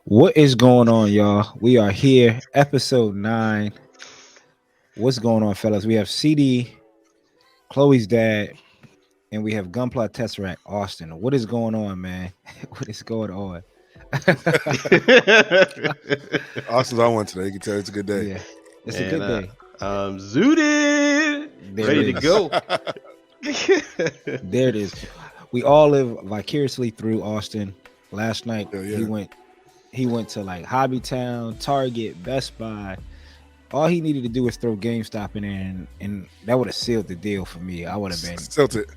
What is going on, y'all? We are here, episode 9. What's going on, fellas? We have CD, Chloe's dad, and we have Gunpla Tesseract, Austen. What is going on, man? What is going on? Austin's on one today. You can tell it's a good day. Yeah, it's a And good day. I'm zooted, There ready it to is. go. There it is. We all live vicariously through Austin. Last night Yeah, he yeah. went to like Hobbytown, Target, Best Buy. All he needed to do was throw GameStop in there, and that would have sealed the deal for me. I would have been, Tilt it.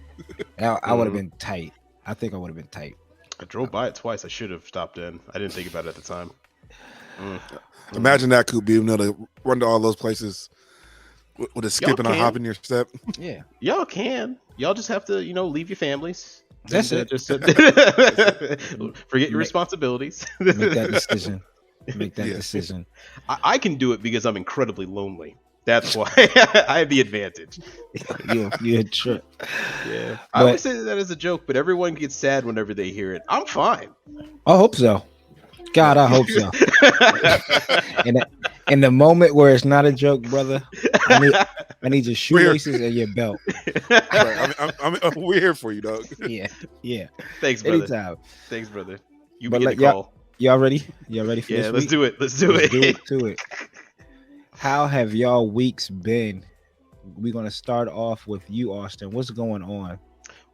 I would have been tight. I think I would have been tight. I drove by it twice. I should have stopped in. I didn't think about it at the time. Imagine that, Coop, being able to run to all those places with a skip and a can. hop in your step. Yeah, Y'all can. Y'all just have to, leave your families. that's And, it. Just forget your responsibilities. Make that decision. Make that Yeah. decision. I can do it because I'm incredibly lonely. That's why I have the advantage. You're a trip. Yeah, But- I always say that as a joke, but everyone gets sad whenever they hear it. I'm fine. I hope so. God, I hope so. In the moment where it's not a joke, brother, I need your shoelaces and your belt. Right. We're here for you, dog. Yeah. Thanks, brother. Anytime. Thanks, brother. You But get like, the call. Y'all ready? Y'all ready for Yeah, this let's week? do it. Let's do Let's it. do it. How have y'all weeks been? We're gonna start off with you, Austin. What's going on?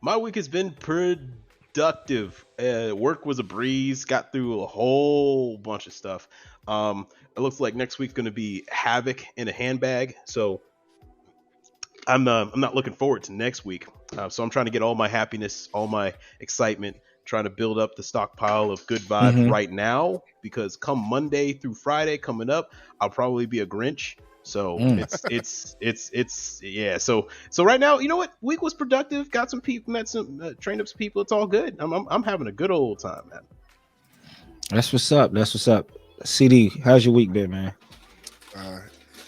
My week has been productive. Work was a breeze. Got through a whole bunch of stuff. It looks like next week's going to be Havoc in a handbag. So I'm not looking forward to next week. So I'm trying to get all my happiness, all my excitement, trying to build up the stockpile of good vibes right now, because come Monday through Friday coming up, I'll probably be a Grinch. So it's yeah. So right now, you know what? Week was productive. Got some people, met some, trained up some people. It's all good. I'm having a good old time, man. That's what's up. That's what's up. CD, how's your week been, man?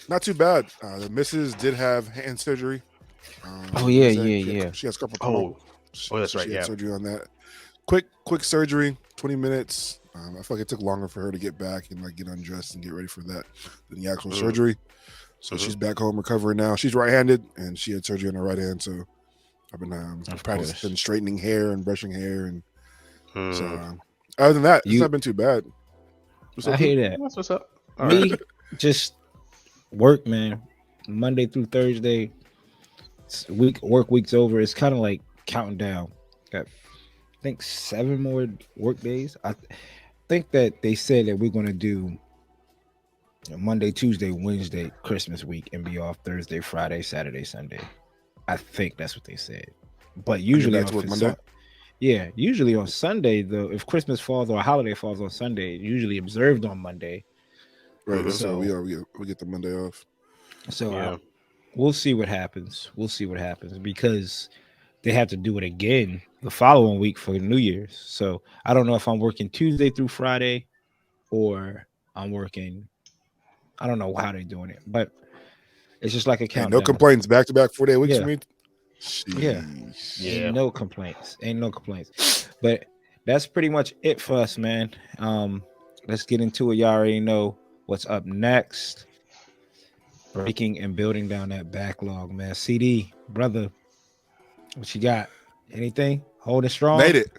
Not too bad. The missus did have hand surgery. Oh, yeah. She has a couple. That's right. She Yeah. had surgery on that. Quick surgery, 20 minutes. I feel like it took longer for her to get back and like get undressed and get ready for that than the actual surgery. So she's back home recovering now. She's right-handed and she had surgery on her right hand. So I've been practicing straightening hair and brushing hair, and so other than that, it's not been too bad. I hear that. That's what's up. All Me, right. just work, man. Monday through Thursday. Work week's over. It's kind of like counting down. Got, I think 7 more work days. I think that they said that we're gonna do Monday, Tuesday, Wednesday, Christmas week, and be off Thursday, Friday, Saturday, Sunday. I think that's what they said. But usually that's what Monday. Usually on Sunday, though, if Christmas falls or a holiday falls on Sunday, usually observed on Monday. Right. So we get the Monday off. So we'll see what happens. Because they have to do it again the following week for New Year's. So I don't know if I'm working Tuesday through Friday or I'm working. I don't know how they're doing it, but it's just like a countdown. No complaints. Back to back 4-day weeks Yeah. for me. Yeah. Ain't no complaints. But that's pretty much it for us, man. Let's get into it. Y'all already know what's up next. Breaking and building down that backlog, man. CD, brother, what you got? Anything? Holding strong? Made it.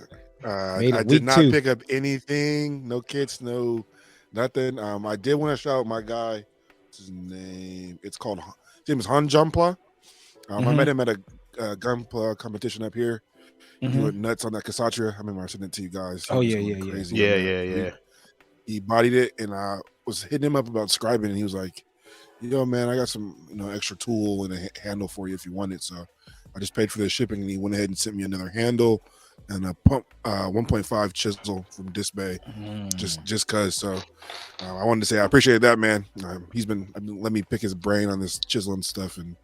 Made it. I Week did not 2. pick up anything. No kits, no nothing. I did want to shout out my guy. What's his name? His name is Gunpla. I met him at a Gunpla competition up here. He went nuts on that Kasatria. I remember I sent it to you guys. Oh, He was yeah, going crazy. Yeah. He bodied it, and I was hitting him up about scribing, and he was like, "Yo, man, I got some extra tool and a handle for you if you want it." So I just paid for the shipping, and he went ahead and sent me another handle and a pump 1.5 chisel from Disc Bay, just cause. So I wanted to say I appreciate that, man. He's been let me pick his brain on this chiseling stuff, and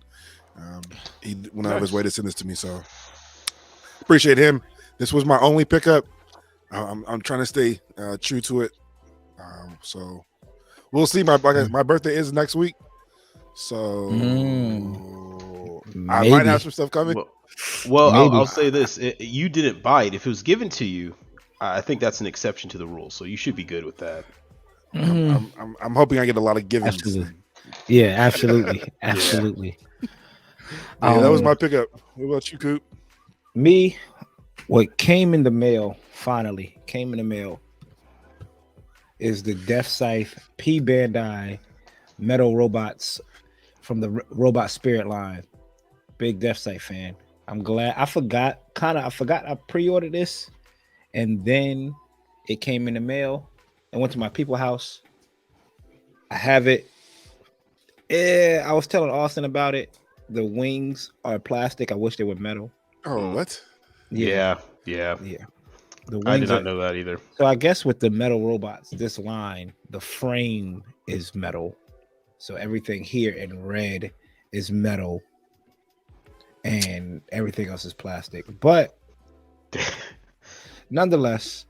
he went out of his way to send this to me. So appreciate him. This was my only pickup. I'm trying to stay true to it. So we'll see. My birthday is next week, so I might have some stuff coming. Well, I'll say this: you didn't buy it. If it was given to you, I think that's an exception to the rule, so you should be good with that. I'm hoping I get a lot of givens. Absolutely. Yeah, absolutely. Absolutely. Yeah, that was my pickup. What about you, Coop? Me, what came in the mail, finally came in the mail, is the Death Scythe P Bandai Metal Robots from the Robot Spirit line. Big Death Scythe fan. I'm glad. I forgot I pre-ordered this, and then it came in the mail. I went to my people house. I have it. Yeah, I was telling Austen about it. The wings are plastic. I wish they were metal. Oh, what? Yeah. Yeah. The wings I did not know that either. So I guess with the metal robots, this line, the frame is metal. So everything here in red is metal, and everything else is plastic. But nonetheless,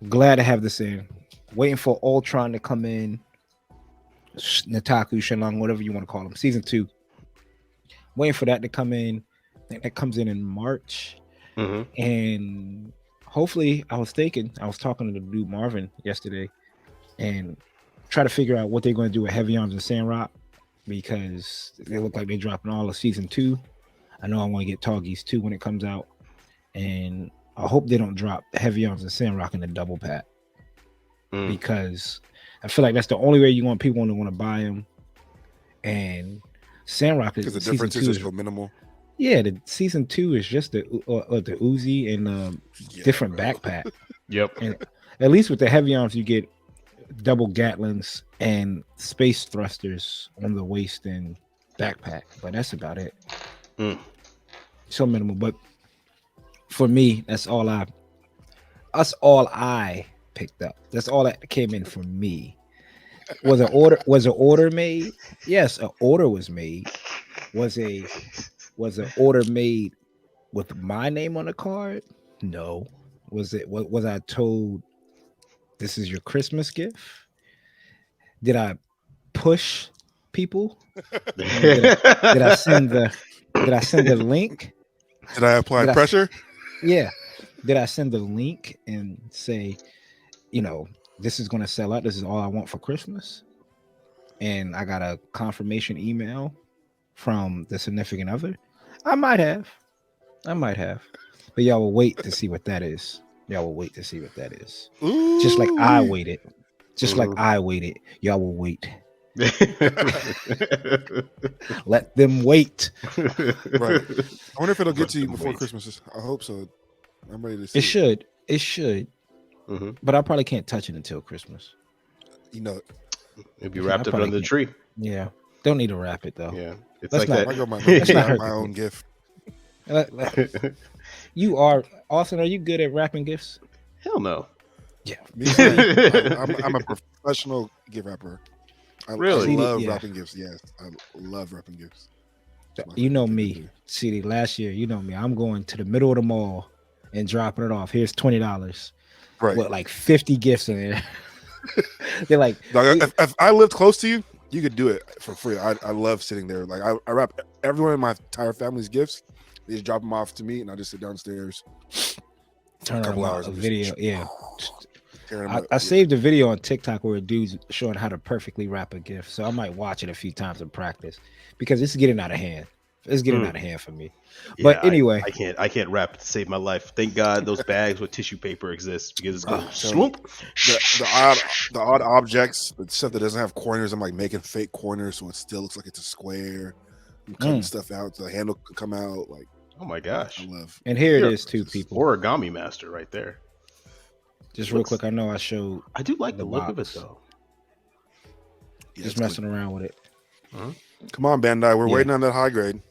glad to have this in. Waiting for Ultron to come in. Nataku, Shenlong, whatever you want to call them. Season 2. Waiting for that to come in. I think that comes in March. And hopefully, I was talking to the dude Marvin yesterday and try to figure out what they're going to do with Heavy Arms and Sandrock, because they look like they're dropping all of season 2. I know I want to get Toggies 2 when it comes out, and I hope they don't drop Heavy Arms and Sandrock in the double pack, because I feel like that's the only way you want people to want to buy them. And Sandrock is, because the difference is so minimal. Yeah, the season 2 is just the Uzi and different backpack. Yep. And at least with the Heavy Arms, you get double Gatlins and space thrusters on the waist and backpack, but that's about it. So minimal. But for me, that's all I picked up. That's all that came in for me. Was an order made? Yes, an order was made. Was an order made with my name on the card? No. Was I told this is your Christmas gift? Did I push people? Did I send the link? Did I apply pressure? Yeah. Did I send the link and say, this is going to sell out. This is all I want for Christmas? And I got a confirmation email from the significant other? I might have. But y'all will wait to see what that is. Ooh. Just like I waited. Y'all will wait. Let them wait. Right. I wonder if it'll get to you before Christmas. I hope so. I'm ready to see. It should. But I probably can't touch it until Christmas. It'll be wrapped up under the tree. Yeah. Don't need to wrap it though. Yeah. It's Let's like not- that. my own gift. You are, Austin, are you good at wrapping gifts? Hell no. Yeah. Me too. I'm a professional gift wrapper. I love wrapping gifts. Yes, I love wrapping gifts. You know me, CD. Last year, you know me. I'm going to the middle of the mall and dropping it off. Here's $20. Right. With like 50 gifts in there. They're like, if I lived close to you, you could do it for free. I love sitting there. Like I wrap everyone in my entire family's gifts. They just drop them off to me, and I just sit downstairs. Turn a couple on hours a of video. Yeah. I I saved a video on TikTok where a dude's showing how to perfectly wrap a gift. So I might watch it a few times in practice because it's getting out of hand. It's getting out of hand for me. Yeah, but anyway, I can't wrap to save my life. Thank God those bags with tissue paper exist because it's going so swoop. the odd objects, the stuff that doesn't have corners. I'm like making fake corners so it still looks like it's a square. I'm cutting stuff out so the handle could come out. Like, oh my gosh! I love. And here it is, too, people. Origami master right there. Just real quick, I know I showed. I do like the look box. of it though. Yeah, Just messing around with it. Come on, Bandai, we're waiting on that high grade.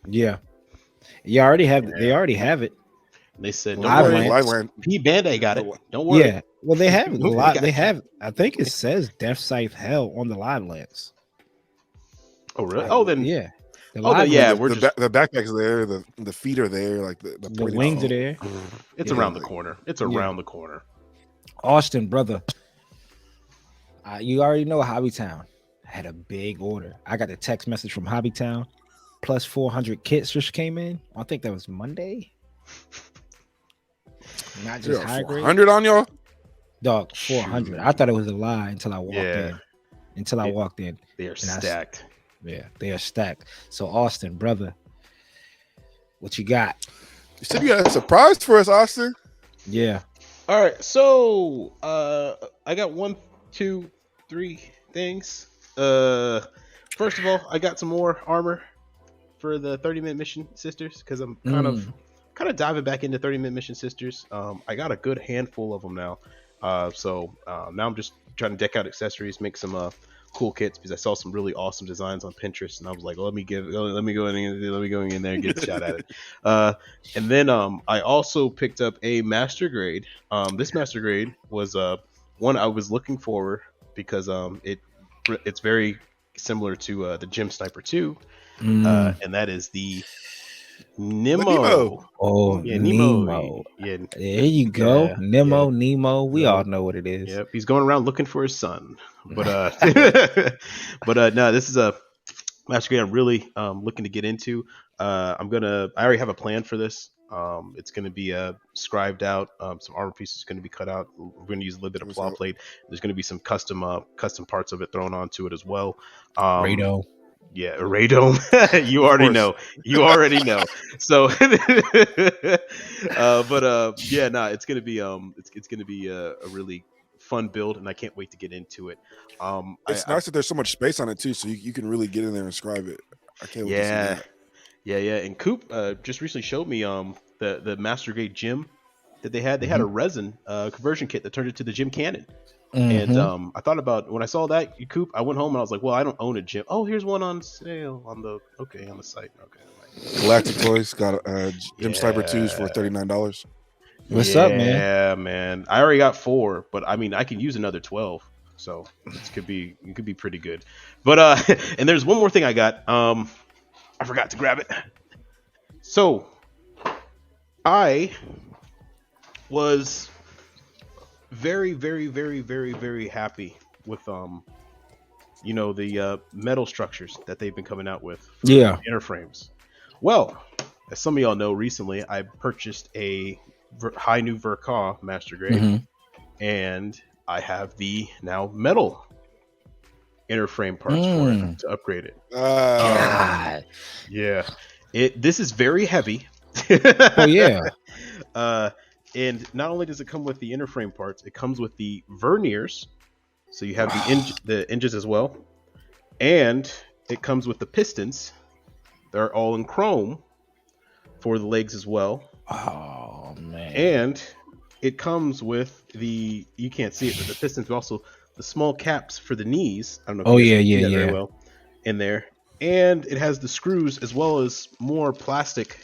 Yeah, you already have. They already have it. They said, Live "Don't worry, Land. P Bandai got it. Don't worry." Yeah, well, they have it. A lot. They have. I think it says Death Scythe Hell on the live lens. Oh really? Oh then yeah. Then, yeah, the backpack's there. The feet are there. Like the wings are there. It's around the corner. It's around the corner. Austin, brother, you already know Hobbytown had a big order. I got the text message from Hobbytown. Plus 400 kits just came in. I think that was Monday. not just Yeah, high grade. 400 on y'all. Dog, 400. I thought it was a lie until I walked Yeah. in. Until I walked in. They are And I stacked. Yeah, they are stacked. So Austen, brother, what you got? You said you had a surprise for us, Austin. Yeah. All right, so I got 1, 2, 3 things. First of all, I got some more armor for the 30-minute mission sisters because I'm kind of diving back into 30-minute mission sisters. I got a good handful of them now. So now I'm just trying to deck out accessories, make some cool kits because I saw some really awesome designs on Pinterest, and I was like, let me go in there and get a shot at it. And then I also picked up a master grade. This master grade was one I was looking for because it's very similar to the Gym Sniper 2, and that is the Nemo. Oh, Yeah, Nemo. Yeah, There you go. yeah, Nemo, yeah. Nemo. We all So, know what it is. yep, he's going around looking for his son. But no, this is a master grade I'm really looking to get into. I already have a plan for this. It's gonna be scribed out. Some armor pieces going to be cut out. We're going to use a little bit of claw plate. There's going to be some custom parts of it thrown onto it as well. Rado. Yeah, Radome. You already know. You already know. So, yeah, nah, it's gonna be it's gonna be a really fun build, and I can't wait to get into it. It's nice that there's so much space on it too, so you can really get in there and scribe it. I can't wait to see that. Yeah. And Coop just recently showed me the master grade gym that they had. They had a resin conversion kit that turned into the gym cannon. And I thought about when I saw that Coop, I went home and I was like, well, I don't own a gym. Oh, here's one on sale on the site. Okay. Galactic Toys got Gym Sniper 2s for $39. What's up, man? Yeah, man. I already got 4, but I mean I can use another 12. So it could be pretty good. But and there's one more thing I got. I forgot to grab it. So I was very, very, very, very, very happy with the metal structures that they've been coming out with for interframes. Well, as some of y'all know, recently I purchased a high new Verka master grade, and I have the now metal interframe parts for it to upgrade it. God. Yeah, this is very heavy. Oh yeah. And not only does it come with the interframe parts, it comes with the verniers. So you have the hinges as well, and it comes with the pistons. They're all in chrome for the legs as well. Oh man! And it comes with you can't see it, but the pistons, but also the small caps for the knees. I don't know if you guys can see that very well in there. And it has the screws as well as more plastic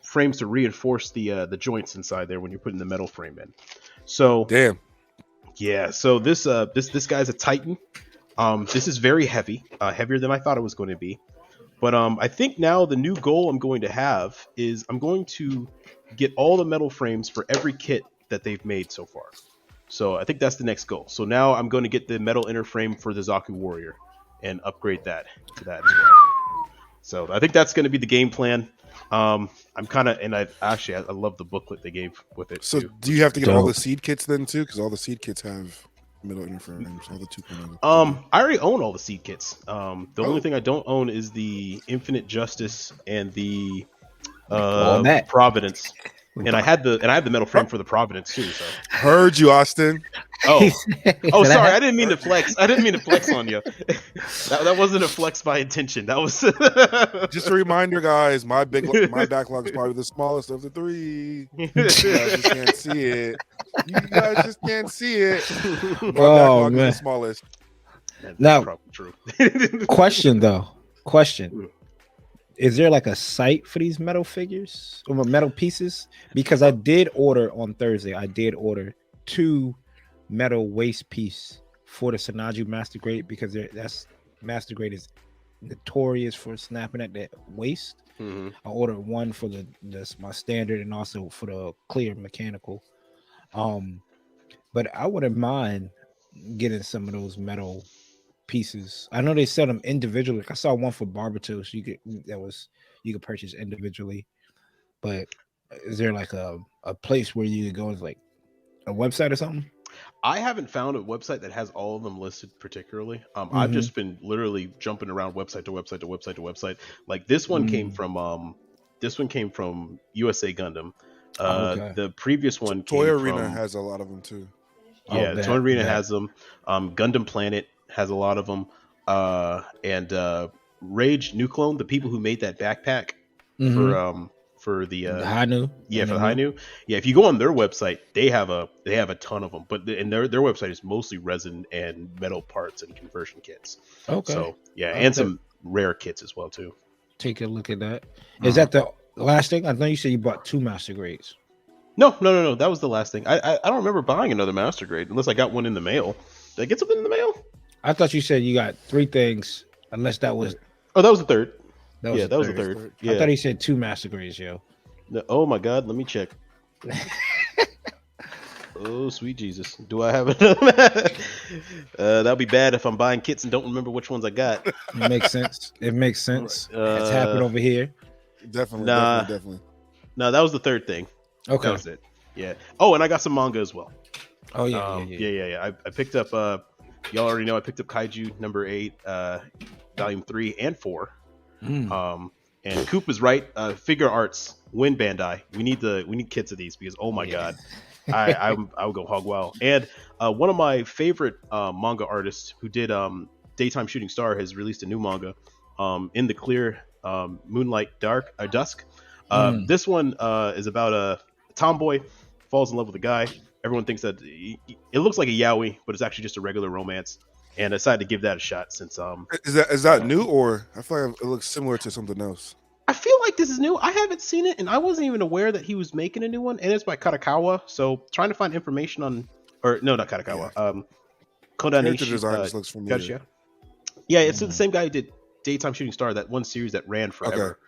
frames to reinforce the joints inside there when you're putting the metal frame in. So damn. Yeah, so this guy's a Titan. This is very heavy, heavier than I thought it was going to be. But I think now the new goal I'm going to have is I'm going to get all the metal frames for every kit that they've made so far. So I think that's the next goal. So now I'm going to get the metal inner frame for the Zaku Warrior and upgrade that to that as well. So I think that's going to be the game plan. I'm kind of, and I love the booklet they gave with it. So too. do you have to get all the seed kits then too? Because all the seed kits have metal interframes, all the 2.0. I already own all the seed kits. The only thing I don't own is the Infinite Justice and the Providence. And I have the metal frame for the Providence too. So heard you, Austin. Oh, sorry. I didn't mean to flex. I didn't mean to flex on you. That wasn't a flex by intention. That was just a reminder, guys. My backlog is probably the smallest of the 3. You guys just can't see it. You guys just can't see it. My backlog is the smallest. Now, true. Question. Is there like a site for these metal figures or metal pieces? Because I did order on Thursday. I did order 2 metal waist piece for the Sanaju Master Grade because that's Master Grade is notorious for snapping at the waist. I ordered one for my standard and also for the clear mechanical. But I wouldn't mind getting some of those metal pieces. I know they sell them individually. Like I saw one for Barbatos. You could purchase individually, but Is there like a place where you go, is like a website or something? I haven't found a website that has all of them listed particularly. I've Mm-hmm. just been literally jumping around website to website to website to website. Like this one came Mm. from USA Gundam. Oh, okay. The previous one Toy came Arena from has a lot of them too. Oh, yeah, Toy Arena bet. has them. Gundam Planet has a lot of them. And Rage Nuclone, the people who made that backpack for Mm-hmm. for the The Hanu yeah, and for the the new. Hainu. Yeah, if you go on their website, they have a ton of them. But and their website is mostly resin and metal parts and conversion kits. Okay. So yeah, I'll and some rare kits as well too. take a look at that. Is Mhm. that the last thing? I know you said you bought 2 master grades. No. That was the last thing. I don't remember buying another master grade unless I got one in the mail. Did I get something in the mail? I thought you said you got 3 things, unless Oh, that was the third. that was Yeah, the that was the third. third. I Yeah. thought he said 2 master grades, yo. Oh my God, let me check. Oh sweet Jesus, do I have another? That'll be bad if I'm buying kits and don't remember which ones I got. It makes sense. It makes Right. sense. It's happened over here. Definitely, Nah, definitely. no, that was the third thing. That Okay. was it. Yeah. Oh, and I got some manga as well. Oh yeah. I picked up. Y'all already know I picked up Kaiju number 8, volume 3 and 4. Mm. And Coop is right. Figure Arts, Win Bandai. We need kits of these because oh my Yeah. God, I would go hog wild. And one of my favorite manga artists who did Daytime Shooting Star has released a new manga, In the Clear, Moonlight Dusk. Mm. This one is about a tomboy falls in love with a guy. Everyone thinks that it looks like a yaoi, but it's actually just a regular romance. And I decided to give that a shot since Is that new, or I feel like it looks similar to something else? I feel like this is new. I haven't seen it, and I wasn't even aware that he was making a new one. And it's by Katakawa. So trying to find information on, or no, not Yeah, Katakawa. character Kodanishi design just looks familiar. Gachiya. Yeah, it's the Mm. same guy who did Daytime Shooting Star, that one series that ran Okay, forever,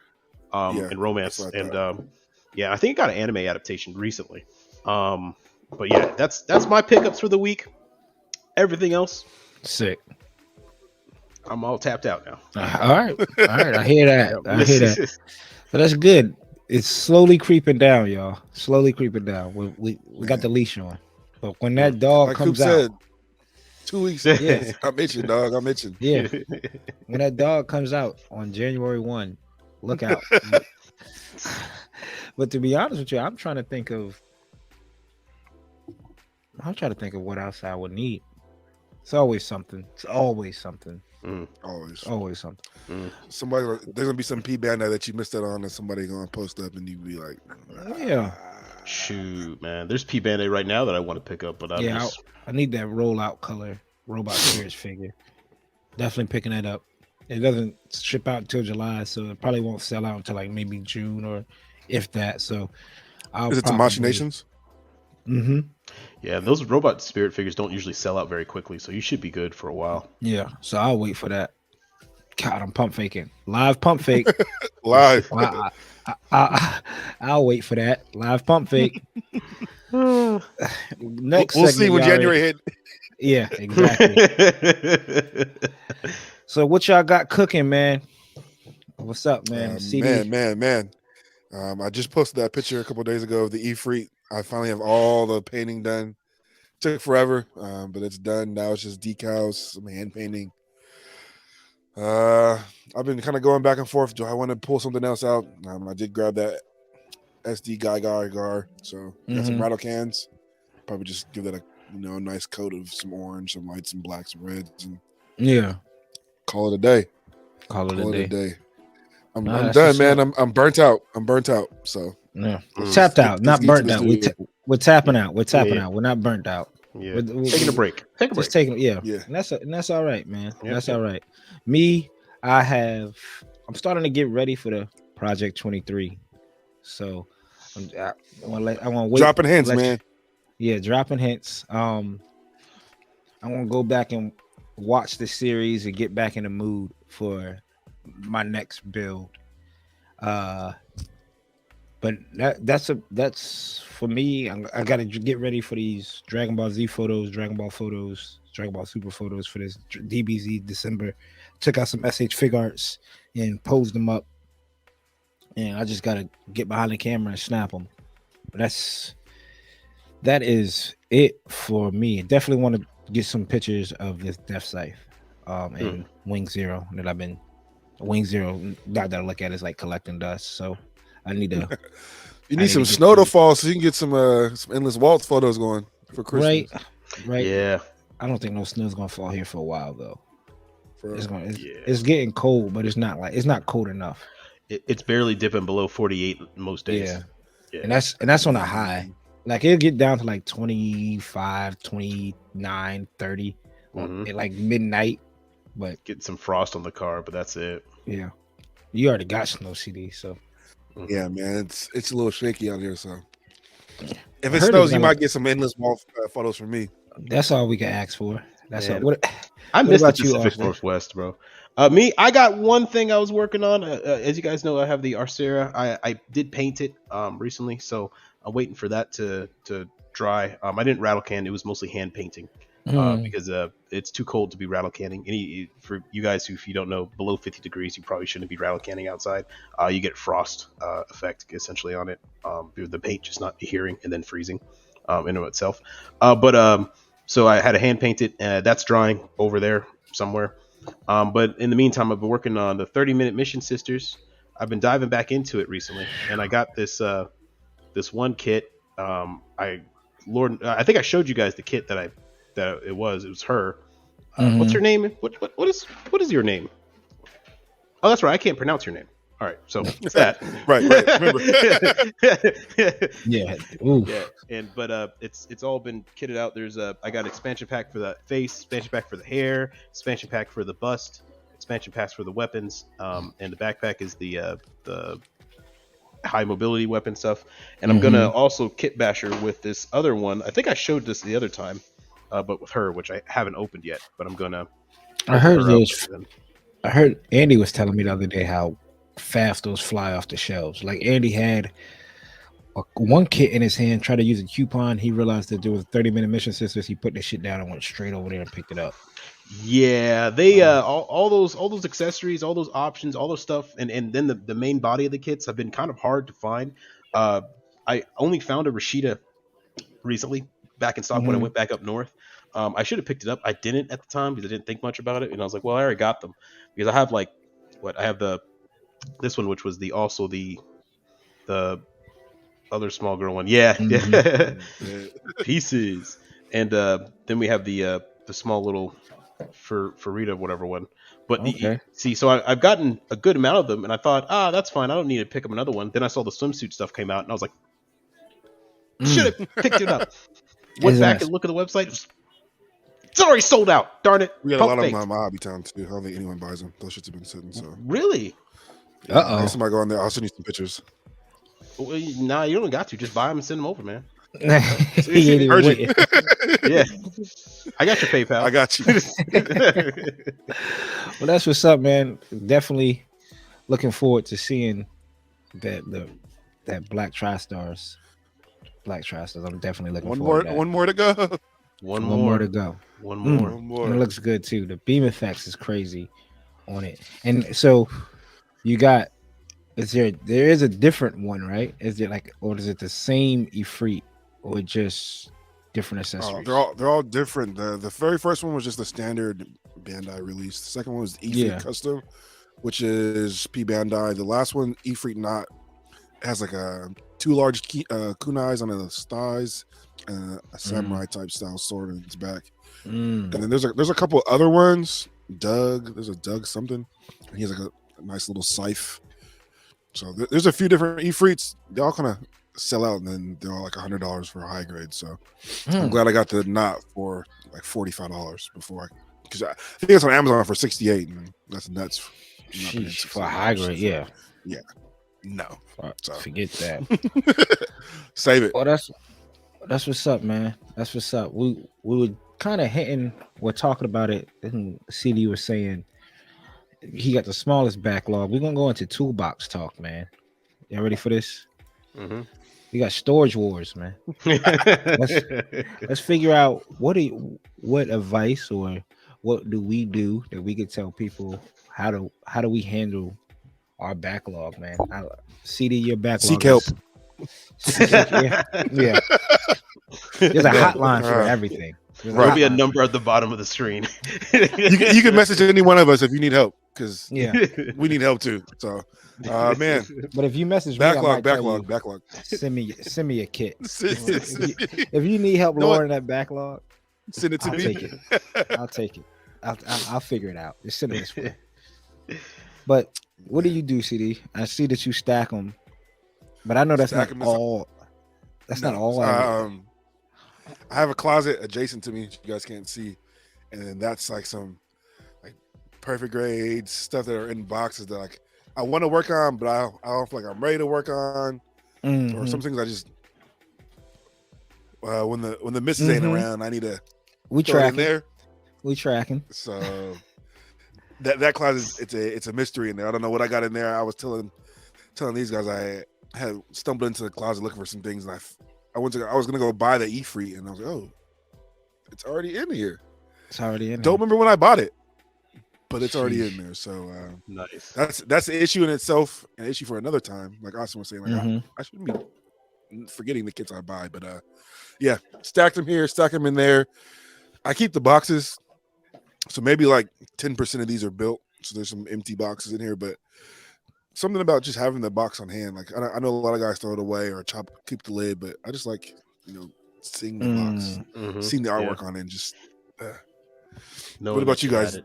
yeah, in that's romance, what I and thought. yeah, I think it got an anime adaptation recently. But yeah, that's my pickups for the week. Everything else, Sick. I'm all tapped out now. All right. All right. I hear that. I hear that. Yep. But that's good. It's slowly creeping down, y'all. Slowly creeping down. We got Man, the leash on. But when Mm. that dog like Coop comes out, said, 2 weeks. yeah, I'm itching, dog. I'm itching. yeah. When that dog comes out on January 1, look out. But to be honest with you, I'm trying to think of what else I would need. It's always something. It's always something. Mm, Always. Always something. mm. Somebody, there's gonna be some P Bandai that you missed out on, and somebody gonna post up, and you be like, Yeah. Shoot, man. There's P Band-Aid right now that I want to pick up, but I'm Yeah. just I need that rollout color Robot Spirits figure. Definitely picking that up. It doesn't ship out until July, so it probably won't sell out until like maybe June or if that. So I'll is it probably. Tamashi Nations? Mm-hmm. yeah, those robot spirit figures don't usually sell out very quickly, so you should be good for a while. Yeah. So I'll wait for that. God, I'm pump faking. Live pump fake. Live. I'll wait for that. Live pump fake. We'll Next see segment, when y'all ready? January hit. Yeah, exactly. So what y'all got cooking, man? What's up, man? CD. Man. I just posted that picture a couple of days ago of the E-Freak. I finally have all the painting done. Took forever, but it's done. Now it's just decals, some hand painting. I've been kind of going back and forth. Do I want to pull something else out? I did grab that SD Gar. So I got some Mhm. rattle cans. Probably just give that a nice coat of some orange, some whites, some blacks, some reds, and Yeah. call it a day. Call it Call a it a day. day. I'm That's done, what's man. up. I'm burnt out. So Yeah. Mm. Tapped let's out, not get to burnt this out. dude. We're tapping out. We're tapping Yeah. out. We're not burnt out. Yeah. We- Taking a we- break. Take a break. Just taking, yeah. Yeah. And that's all right, man. Yep, That's yep. all right. Me, I'm starting to get ready for the Project 23. So I want to wait. Dropping hints, let you- man. Yeah, dropping hints. I want to go back and watch the series and get back in the mood for my next build. But that's for me. I got to get ready for these Dragon Ball Z photos, Dragon Ball photos, Dragon Ball Super photos for this DBZ December. Took out some SH Fig Arts and posed them up. and I just gotta get behind the camera and snap them. But that is it for me. Definitely want to get some pictures of this Death Scythe, and Wing Zero that I've been. Wing Zero, not that I look at is like collecting dust, so I need to. You need some snow to fall so you can get some endless waltz photos going for Christmas. Right. Yeah. I don't think no snow's gonna fall here for a while though. For, It's getting cold, but it's not cold enough. It's barely dipping below 48 most days. Yeah. And that's on a high. Like it'll get down to like 25, 29, 30 at like midnight. But get some frost on the car, but that's it. Yeah. You already got snow CD, so yeah, man, it's a little shaky out here. So if it snows, you might get some endless wall photos from me. That's all we can ask for. That's all. I miss the Pacific Northwest, bro. I got one thing I was working on. As you guys know, I have the Arcera. I did paint it recently, so I'm waiting for that to dry. I didn't rattle can. It was mostly hand painting because it's too cold to be rattle canning. For you guys who, if you don't know, below 50 degrees, you probably shouldn't be rattle canning outside. You get frost effect essentially on it. The paint just not adhering and then freezing in and of itself. So I had to hand paint it. That's drying over there somewhere. But in the meantime, I've been working on the 30-minute Mission Sisters. I've been diving back into it recently, and I got this this one kit. I think I showed you guys the kit that it was her. What's her name? What is your name? Oh, that's right. I can't pronounce your name. All right, so it's that. right. Remember? Yeah. And it's all been kitted out. There's I got expansion pack for the face, expansion pack for the hair, expansion pack for the bust, expansion packs for the weapons, and the backpack is the high mobility weapon stuff. And I'm gonna also kit basher with this other one. I think I showed this the other time, but with her, which I haven't opened yet. But I'm gonna. I heard Andy was telling me the other day how fast those fly off the shelves. Like Andy had one kit in his hand, tried to use a coupon. He realized that there was 30-minute Mission Sisters. He put the shit down and went straight over there and picked it up. Yeah, they all those accessories, all those options, all those stuff, and then the main body of the kits have been kind of hard to find. I only found a Rashida recently back in stock when I went back up north. I should have picked it up. I didn't at the time because I didn't think much about it, and I was like, well, I already got them because I have I have this one, which was the other small girl one. Yeah. Pieces. And then we have the small little Farida whatever one. But so I've gotten a good amount of them, and I thought, that's fine. I don't need to pick up another one. Then I saw the swimsuit stuff came out, and I was like, should have picked it up. Went back and looked at the website. It's already sold out. Darn it. We got a lot of them on my hobby town too. I don't think anyone buys them. Those shits have been sitting. So really? Yeah, somebody go on there. I'll send you some pictures. Well, nah, you don't got to. Just buy them and send them over, man. Yeah, I got your PayPal. I got you. Well, that's what's up, man. Definitely looking forward to seeing that Black TriStars. I'm definitely looking forward to that. One more to go. One more to go. One more. And it looks good too. The beam effects is crazy on it. And so you got there is a different one, right? Is it or is it the same Ifrit or just different accessories? They're all different. The very first one was just the standard Bandai release. The second one was Ifrit Custom, which is P Bandai. The last one, Ifrit Not, has like two large kunais on his thighs and a samurai type style sword in its back. And then there's a couple other ones. There's a Doug something. He has like a nice little scythe. So there's a few different Ifrits. They all kind of sell out, and then they're all like $100 for a high grade. So I'm glad I got the Knot for like $45 before because I think it's on Amazon for $68, and that's nuts. Sheesh, for a high grade, yeah. No, so forget that. Save it. Well, that's what's up, man. That's what's up. We were kind of we're talking about it, and CD was saying he got the smallest backlog. We're gonna go into toolbox talk, man. Y'all ready for this? We got storage wars, man. let's figure out what advice or what do we do that we could tell people how do we handle our backlog, man. CD, your Seek backlog help. is yeah. There's a Yeah. hotline for everything. There's a There'll Right. be a hotline number at the bottom of the screen. You can message any one of us if you need help, because Yeah, we need help too. So, man, but if you message me, I might tell you backlog. send me a kit. Send If you need help know what? lowering that backlog, it to I'll me. take it. I'll take it. I'll figure it out. Just send it this way. But what do you do, CD? I see that you stack them, but I know that's Stack not 'em is- all. That's not No, all. I have a closet adjacent to me. You guys can't see, and then that's like some like perfect grades stuff that are in boxes that like I want to work on, but I don't feel like I'm ready to work on, or some things I just when the missus ain't around, I need to We throw it in tracking. there. We tracking. So that closet, it's a mystery in there. I don't know what I got in there. I was telling these guys I had stumbled into the closet looking for some things, and I was gonna go buy the E-Free, and I was like, oh, it's already in here. It's already in. Don't remember when I bought it, but it's already Sheesh. in there. So Nice. that's the issue in itself, an issue for another time. Like Austin was saying, like I shouldn't be forgetting the kits I buy, but yeah, stack them here, stack them in there. I keep the boxes, so maybe like 10% of these are built. So there's some empty boxes in here, but something about just having the box on hand. Like I know a lot of guys throw it away or keep the lid, but I just like seeing the box, seeing the artwork on it, and just. What about you guys?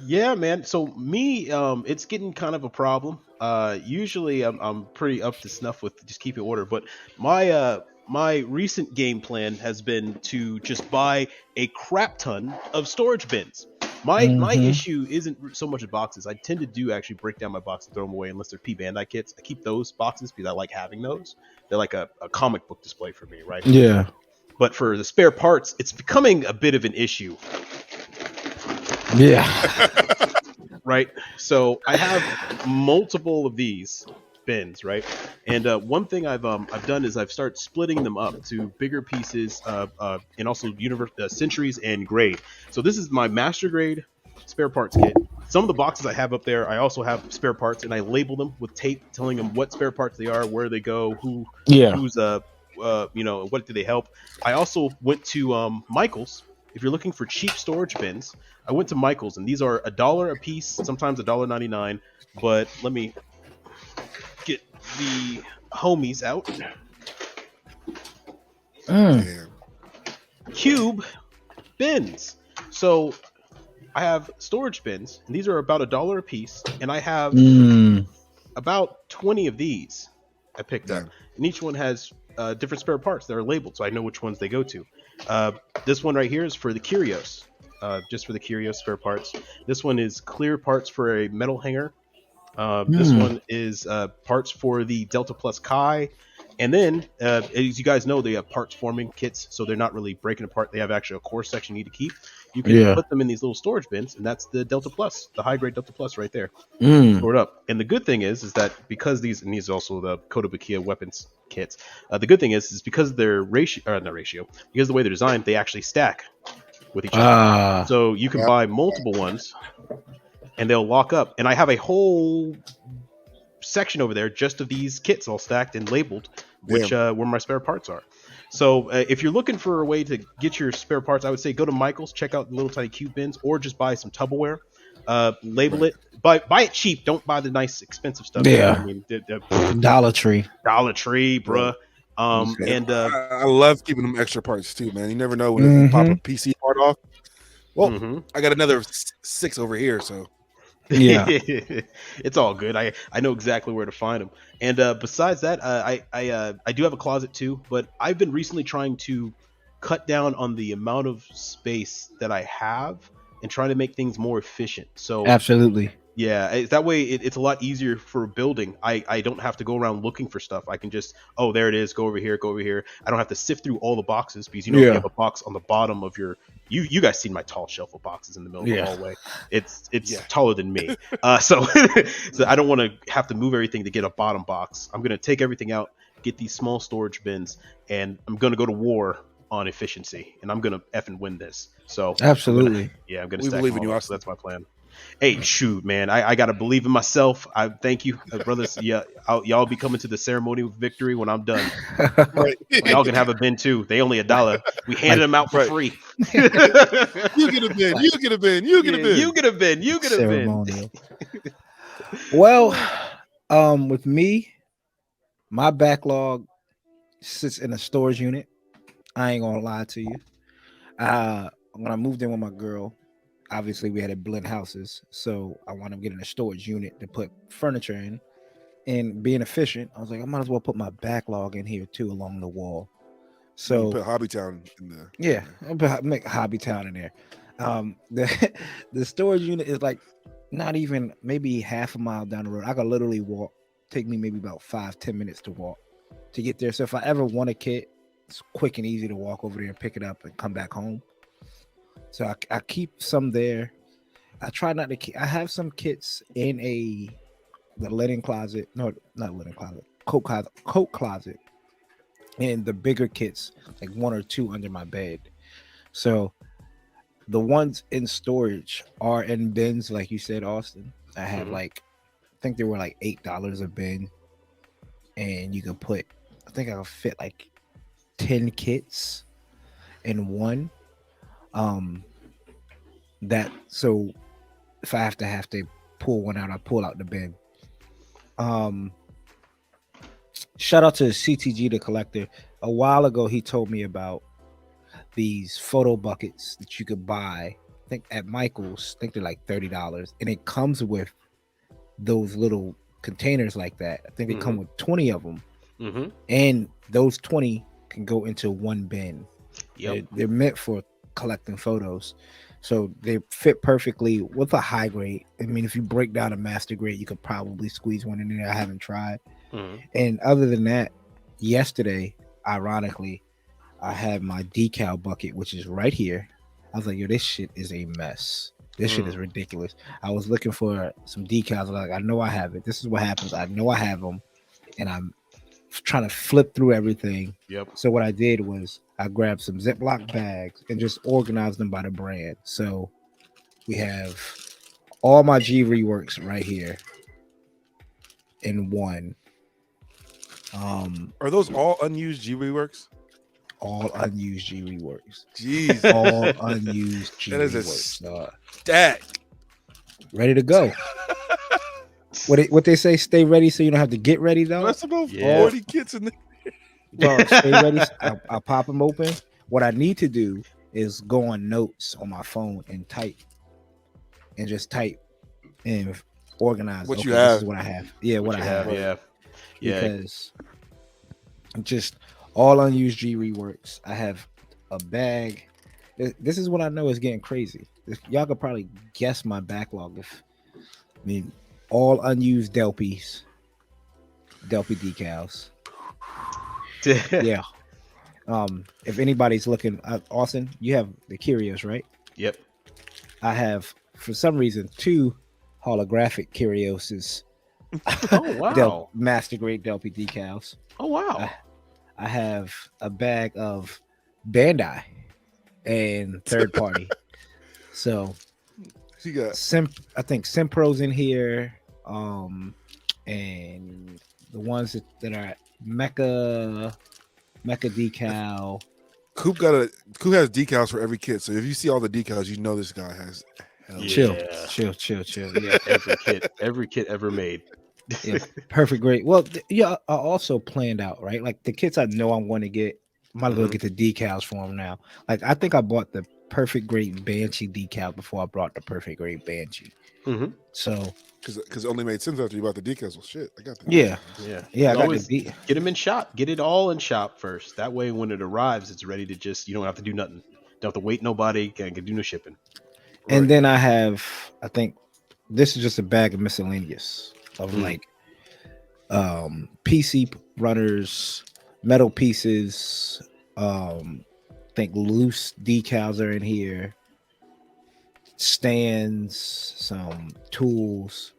Yeah, man. So me, it's getting kind of a problem. Usually I'm pretty up to snuff with just keeping order, but my recent game plan has been to just buy a crap ton of storage bins. My issue isn't so much of boxes. I tend to do actually break down my box and throw them away unless they're P Bandai kits. I keep those boxes because I like having those. They're like a comic book display for me, right? Yeah. But for the spare parts, it's becoming a bit of an issue. Yeah. Right. So I have multiple of these bins, right? And one thing I've done is I've started splitting them up to bigger pieces, and also centuries and grade. So this is my master grade spare parts kit. Some of the boxes I have up there, I also have spare parts, and I label them with tape, telling them what spare parts they are, where they go, who's what do they help. I also went to Michael's. If you're looking for cheap storage bins, I went to Michael's, and these are $1 a piece, sometimes $1.99. But let me get the homies out. Cube bins. So I have storage bins, and these are about $1 a piece, and I have about 20 of these I picked up, and each one has different spare parts that are labeled, so I know which ones they go to. This one right here is for the Curios, just for the Curios spare parts. This one is clear parts for a metal hanger. This one is parts for the Delta Plus Kai. And then, as you guys know, they have parts forming kits, so they're not really breaking apart. They have actually a core section you need to keep. You can put them in these little storage bins, and that's the Delta Plus, the high-grade Delta Plus right there. Store it up. And the good thing is that because these are also the Kotobukiya weapons kits, the good thing is because their because of the way they're designed, they actually stack with each other. So you can buy multiple ones, and they'll lock up. And I have a whole section over there just of these kits all stacked and labeled, which where my spare parts are. So if you're looking for a way to get your spare parts, I would say go to Michael's, check out the little tiny cube bins, or just buy some Tupperware, label it, buy it cheap. Don't buy the nice expensive stuff. Yeah, I mean, Dollar Tree, bruh. And I love keeping them extra parts too, man. You never know when you pop a PC part off. Well, I got another 6 over here, so. Yeah. It's all good. I know exactly where to find them. And besides that, I do have a closet too, but I've been recently trying to cut down on the amount of space that I have and trying to make things more efficient. So absolutely. Yeah, that way it's a lot easier for building. I don't have to go around looking for stuff. I can just, oh, there it is, go over here. I don't have to sift through all the boxes because, if you have a box on the bottom of your, you guys seen my tall shelf of boxes in the middle of the hallway. It's taller than me. So I don't want to have to move everything to get a bottom box. I'm going to take everything out, get these small storage bins, and I'm going to go to war on efficiency, and I'm going to effing win this. So absolutely. I'm going to we stack believe them in all you, up, so that's my plan. Hey, shoot, man, I gotta believe in myself. I thank you, brothers. Yeah, y'all be coming to the ceremony of victory when I'm done. Right. Y'all can have a bin too. They only $1. We handed Like them out for right. free. You get a bin. like You get a bin. You get a Yeah, bin. you get a bin. You get a bin. ceremonial. Well, with me, my backlog sits in a storage unit. I ain't gonna lie to you. When I moved in with my girl, obviously we had to blend houses, so I wound up getting a storage unit to put furniture in. And being efficient, I was like, I might as well put my backlog in here too, along the wall. You can So put Hobbytown in there. yeah, I'll make a hobby town in there. The the storage unit is like not even maybe half a mile down the road. I could literally walk. Take me maybe about 5-10 minutes to walk to get there. So if I ever want a kit, it's quick and easy to walk over there and pick it up and come back home. So I keep some there. I try not to keep. I have some kits in the linen closet. No, not linen closet. Coat closet. And the bigger kits, like one or two under my bed. So the ones in storage are in bins, like you said, Austin. I have Mhm. I think they were like $8 a bin, and you could put. I think I could fit like 10 kits in one. Um, that so if I have to pull one out, I pull out the bin. Um, shout out to CTG the collector. A while ago, he told me about these photo buckets that you could buy. I think at Michael's, I think they're like $30, and it comes with those little containers like that. I think they come Mhm. with 20 of them, Mhm. and those 20 can go into one bin. Yep. They're meant for collecting photos, so they fit perfectly with a high grade. I mean, if you break down a master grade, you could probably squeeze one in there. I haven't tried. Mhm. And other than that, yesterday, ironically, I had my decal bucket, which is right here. I was like, yo, this shit is a mess. This shit is ridiculous. I was looking for some decals. Like, I know I have it. This is what happens. I know I have them, and I'm trying to flip through everything. Yep. So what I did was I grabbed some Ziploc bags and just organized them by the brand. So we have all my G reworks right here in one. Are those all unused G reworks? All unused G reworks. Jesus. All unused G That is a reworks. stack. Ready to go. What they say? Stay ready so you don't have to get ready, though. That's about Yeah. 40 kits in there. Dog, stay ready. I'll pop them open. What I need to do is go on notes on my phone and type and organize. What Okay, you this is have. what I have. Yeah, what I have. Yeah. Yeah. Because just all unused G reworks. I have a bag. This is what I know is getting crazy. Y'all could probably guess my backlog. I mean, all unused Delpies, Delpy decals. Yeah. If anybody's looking, Austin, you have the Curios, right? Yep. I have, for some reason, two holographic Curioses. Oh wow. Master grade Delpy decals. Oh wow. I have a bag of Bandai and third party. So She got I think Simpro's in here. And the ones that are Mecha decal. Coop has decals for every kit. So if you see all the decals, you know this guy has hell. Yeah. Chill. Yeah, Every kit ever made. yeah, perfect, great. Well, yeah, I also planned out, right? Like the kits I know I'm going to get, might as well get the decals for them now. Like I think I bought the perfect grade Banshee decal before I brought the perfect grade Banshee. Mhm. So Because it only made sense after you bought the decals. Well, shit, I got the yeah, Yeah. I You got always the get them in shop. Get it all in shop first. That way, when it arrives, it's ready to just. You don't have to do nothing. Don't have to wait nobody. Can't do no shipping. and then I think this is just a bag of miscellaneous of like PC runners, metal pieces, I think loose decals are in here, stands, some tools.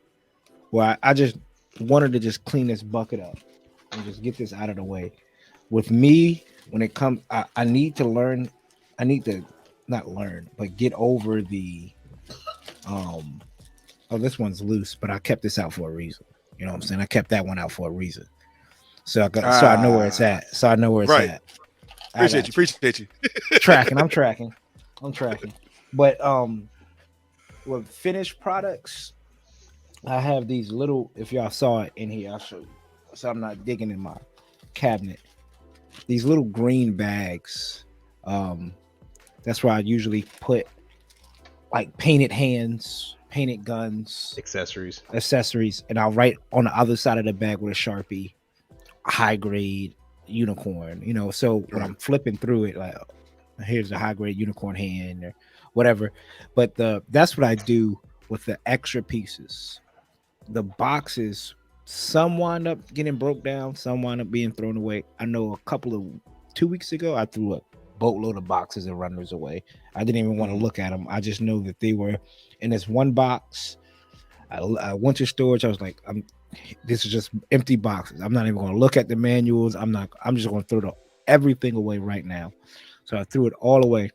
Well, I just wanted to just clean this bucket up and just get this out of the way. With me, when it comes, I need to learn. I need to not learn, but get over the oh, this one's loose, but I kept this out for a reason. You know what I'm saying? I kept that one out for a reason. So so I know where it's at. So I know where it's Right. at. I got Appreciate you. tracking. I'm tracking. But with finished products, I have these little. If y'all saw it in here, I'll show you. So I'm not digging in my cabinet. These little green bags. That's where I usually put like painted hands, painted guns, accessories, and I'll write on the other side of the bag with a Sharpie, high grade unicorn. You know, so when I'm flipping through it, like here's a high grade unicorn hand or whatever. But that's what I do with the extra pieces. The boxes, some wind up getting broke down, some wind up being thrown away. I know a couple of 2 weeks ago, I threw a boatload of boxes and runners away. I didn't even want to look at them. I just know that they were in this one box. I went to storage. I was like, this is just empty boxes. I'm not even going to look at the manuals. I'm just going to throw everything away right now. So I threw it all away.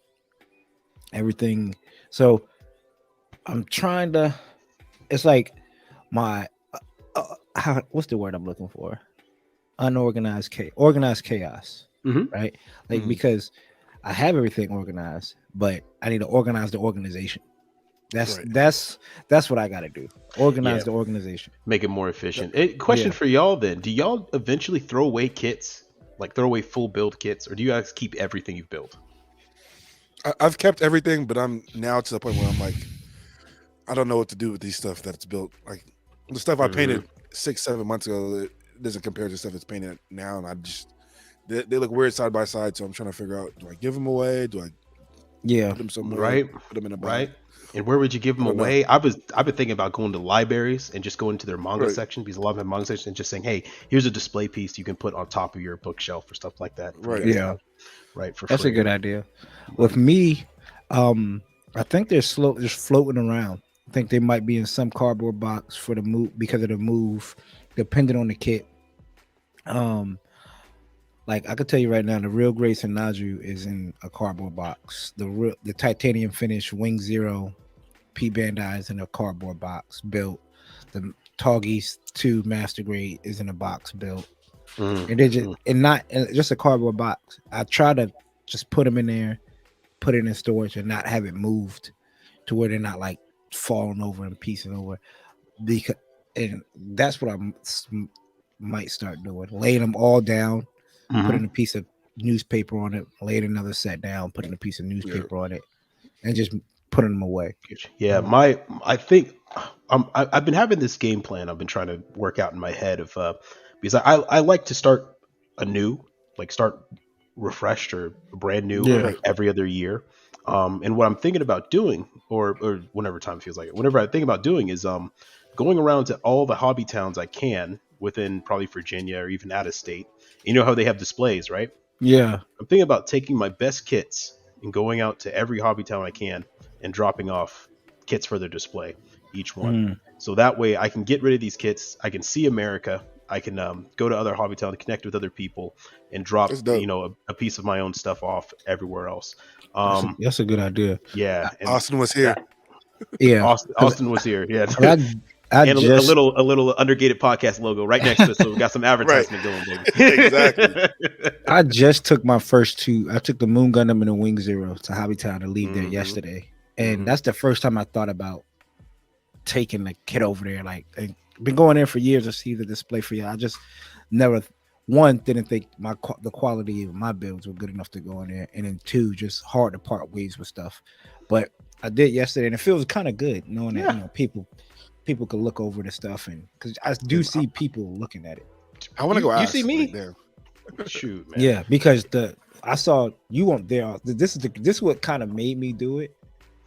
Everything. So I'm trying to. It's like my. What's the word I'm looking for? Organized chaos. Right? Like because I have everything organized, but I need to organize the organization. That's what I got to do. Organize the organization. Make it more efficient. Question for y'all then: do y'all eventually throw away kits, like throw away full build kits, or do you guys keep everything you've built? I've kept everything, but I'm now to the point where I'm like, I don't know what to do with these stuff that's built. Like the stuff I painted 6-7 months ago, it doesn't compare to the stuff that's painted now, and I just they look weird side by side. So I'm trying to figure out: do I give them away? Do I put them somewhere? Right. Put them in a bag? Right. And where would you give them away? I've been thinking about going to libraries and just going to their manga section, because a lot of them have manga section, and just saying, hey, here's a display piece you can put on top of your bookshelf or stuff like that. Right. Yeah. Right. For that's free. a good idea. With me, I think they're just floating around. I think they might be in some cardboard box for the move because of the move, depending on the kit. Like I could tell you right now, the real Grace and Naju is in a cardboard box. The titanium finish Wing Zero P Bandai is in a cardboard box built. The Toggies 2 Master Grade is in a box built. And they just a cardboard box. I try to just put them in there, put it in storage, and not have it moved to where they're not like falling over and piecing over. And that's what I might start doing: laying them all down, putting a piece of newspaper on it, laying another set down, putting a piece of newspaper on it, and just putting them away. Yeah, I think I've been having this game plan I've been trying to work out in my head of because I like to start anew, like start refreshed or brand new every other year. And what I'm thinking about doing, or whenever time feels like it, whenever I think about doing is going around to all the hobby towns I can within probably Virginia or even out of state. You know how they have displays, right? Yeah. I'm thinking about taking my best kits and going out to every hobby town I can and dropping off kits for their display, each one. So that way I can get rid of these kits. I can see America. I can go to other hobby towns, connect with other people, and drop a piece of my own stuff off everywhere else. That's a good idea. Yeah, and Austin was here. Austin was here. Yeah, and a little Undergated podcast logo right next to it, so we got some advertisement going, baby. Exactly. I just took my first 2. I took the Moon Gundam and the Wing Zero to Hobbytown to leave there yesterday, and that's the first time I thought about taking the kid over there. Like, I've been going there for years to see the display for you. I just never didn't think the quality of my builds were good enough to go in there, and then 2, just hard to part ways with stuff. But I did yesterday, and it feels kind of good knowing that people could look over the stuff, and because I do see people looking at it. I want to go ask. You see me? Right there. Shoot, man. Yeah, because I saw you weren't there. This is what kind of made me do it.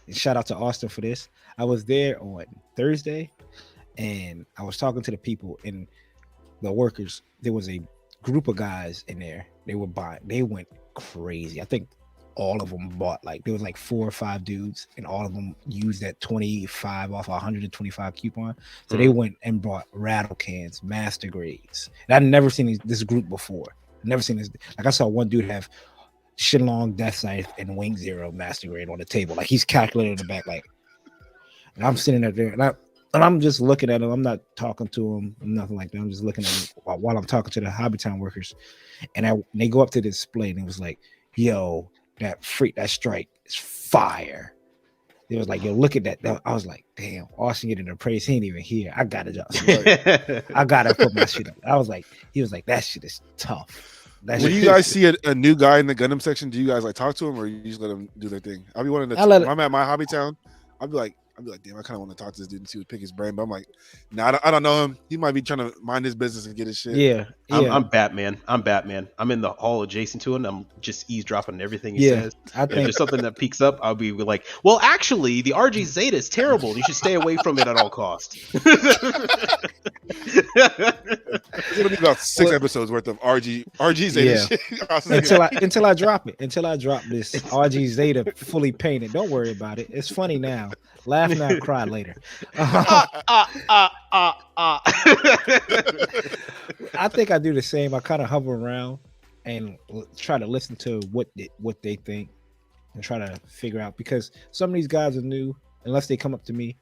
And shout out to Austen for this. I was there on Thursday, and I was talking to the people and the workers. There was a group of guys in there. They were buying. They went crazy. I think all of them bought, like, there was like 4 or 5 dudes, and all of them used that 25 off 125 coupon. So they went and bought rattle cans, master grades. And I'd never seen this group before. Never seen this. Like, I saw one dude have Shinlong, Death Scythe, and Wing Zero master grade on the table. Like, he's calculating the back. Like, and I'm sitting there, and And I'm just looking at him. I'm not talking to him, nothing like that. I'm just looking at him while I'm talking to the Hobbytown workers. And they go up to the display and it was like, yo, that strike is fire. It was like, yo, look at that. I was like, damn, Austen getting the praise. He ain't even here. I gotta just, I gotta put my shit up. He was like, that shit is tough. When you guys see a new guy in the Gundam section, do you guys like talk to him or you just let him do their thing? I'll be wanting to. When I'm at my hobby town, I'll be like, damn, I kind of want to talk to this dude and see what pick his brain. But I'm like, nah, I don't know him. He might be trying to mind his business and get his shit. Yeah. I'm Batman. I'm in the hall adjacent to him. I'm just easedropping everything he says. If there's something that peaks up, I'll be like, well, actually, the RG Zeta is terrible. You should stay away from it at all costs. It's gonna be about 6 episodes worth of RG Zeta shit. until I drop it. Until I drop this RG Zeta fully painted. Don't worry about it. It's funny now. Laugh now, cry later. I think I do the same. I kind of hover around and try to listen to what they think and try to figure out, because some of these guys are new, unless they come up to me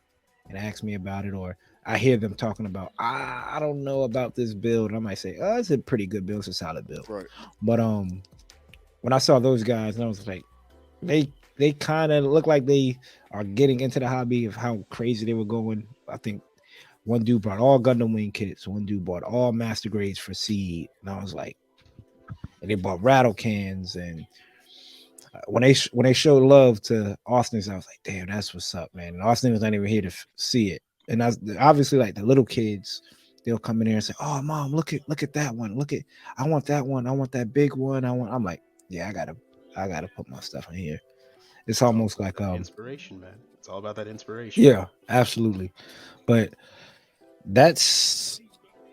and ask me about it, or I hear them talking about, I don't know about this build. And I might say, oh, it's a pretty good build. It's a solid build. Right. But when I saw those guys, and I was like, they kind of look like they are getting into the hobby of how crazy they were going. I think one dude brought all Gundam wing kits. One dude bought all master grades for seed. And I was like, and they bought rattle cans. And when they showed love to Austen, I was like, damn, that's what's up, man. And Austen was not even here to see it. And obviously, like the little kids, they'll come in there and say, oh, mom, look at that one. I want that one. I want that big one. I'm like, yeah, I gotta put my stuff in here. It's almost like inspiration, man. It's all about that inspiration. Yeah, absolutely. But I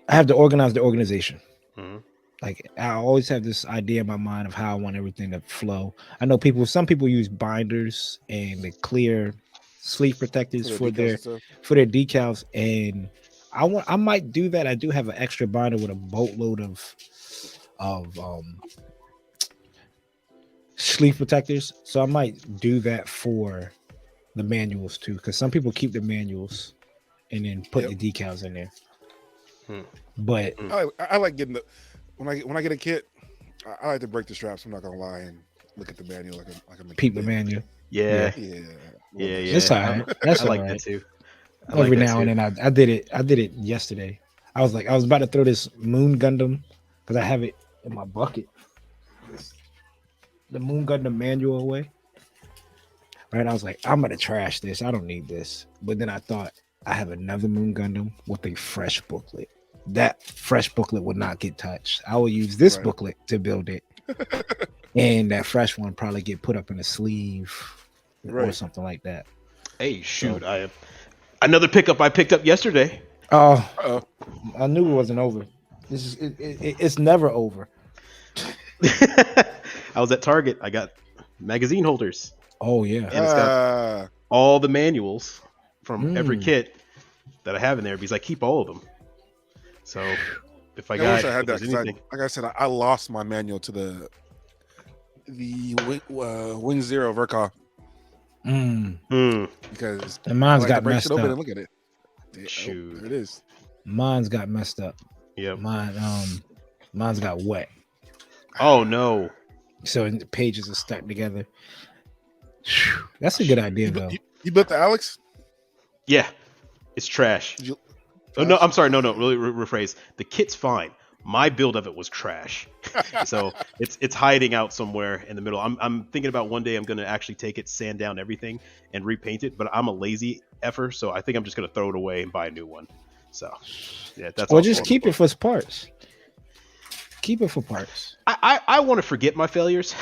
have to organize the organization. Mm-hmm. Like I always have this idea in my mind of how I want everything to flow. I know some people use binders and the clear sleeve protectors for their decals, and I might do that. I do have an extra binder with a boatload of sleeve protectors, so I might do that for the manuals too, because some people keep the manuals and then put the decals in there. But I like getting when I get a kit, I like to break the straps. I'm not gonna lie and look at the manual like I'm peep the manual. Yeah. It's all right. That's I like all right. that too. Every now and then I did it yesterday. I was about to throw this Moon Gundam because I have it in my bucket. The Moon Gundam manual away. Right, I was like, I'm gonna trash this. I don't need this. But then I thought, I have another Moon Gundam with a fresh booklet. That fresh booklet would not get touched. I will use this booklet to build it, and that fresh one probably get put up in a sleeve or something like that. Hey, shoot! I have another pickup I picked up yesterday. Oh, I knew it wasn't over. It's never over. I was at Target. I got magazine holders. Oh yeah, and it's got all the manuals from every kit that I have in there because I keep all of them. So if I got, I wish I had that. Like I said, I lost my manual to the Wing Zero Verka. Because and mine's got messed up. And look at it. Shoot, there it is. Mine's got messed up. Yeah, mine's got wet. Oh no! So the pages are stuck together. That's a good idea, though. You built the Alex? Yeah, it's trash. Oh no, I'm sorry. No. Really, rephrase. The kit's fine. My build of it was trash. So it's hiding out somewhere in the middle. I'm thinking about one day I'm going to actually take it, sand down everything, and repaint it. But I'm a lazy effer, so I think I'm just going to throw it away and buy a new one. So yeah, that's. Or just keep it for parts. Keep it for parts. I want to forget my failures.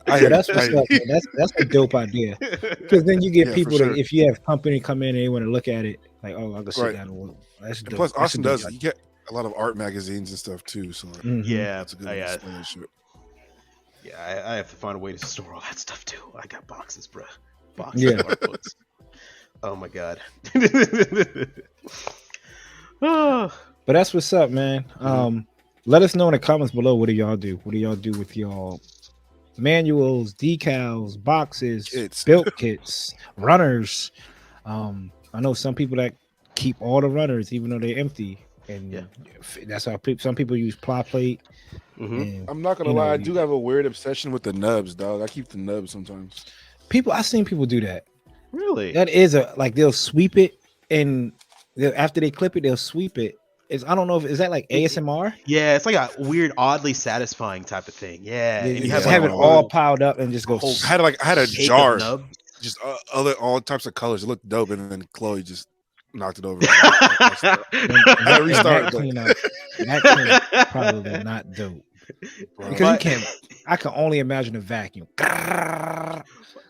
That's what's up, man. That's a dope idea. Because then you get people that, if you have company come in and they want to look at it, like, oh, I'll go sit down and look. That's dope. Plus, Austen does. You get a lot of art magazines and stuff too. So yeah, that's a good shit. Yeah, I have to find a way to store all that stuff too. I got boxes, bro. Boxes of art books. Oh my god. But that's what's up, man. Let us know in the comments below. What do y'all do? What do y'all do with y'all manuals, decals, boxes, Kids. built kits, runners. I know some people that keep all the runners even though they're empty, and Yeah. that's how some people use ply plate. Mm-hmm. And I'm not gonna lie, I do have a weird obsession with the nubs, dog. I keep the nubs sometimes. people. I've seen people do that. Really? That is a like they'll sweep it, and after they clip it, they'll sweep it. I don't know if is that like ASMR. Yeah, it's like a weird, oddly satisfying type of thing. Yeah, They and you just have like have a it all whole, piled up and just go. whole I had a cake jar, of nubs. just all types of colors. It looked dope, and then Chloe just knocked it over. I had to restart. That cleanup probably not dope Bro. because you can't. I can only imagine a vacuum.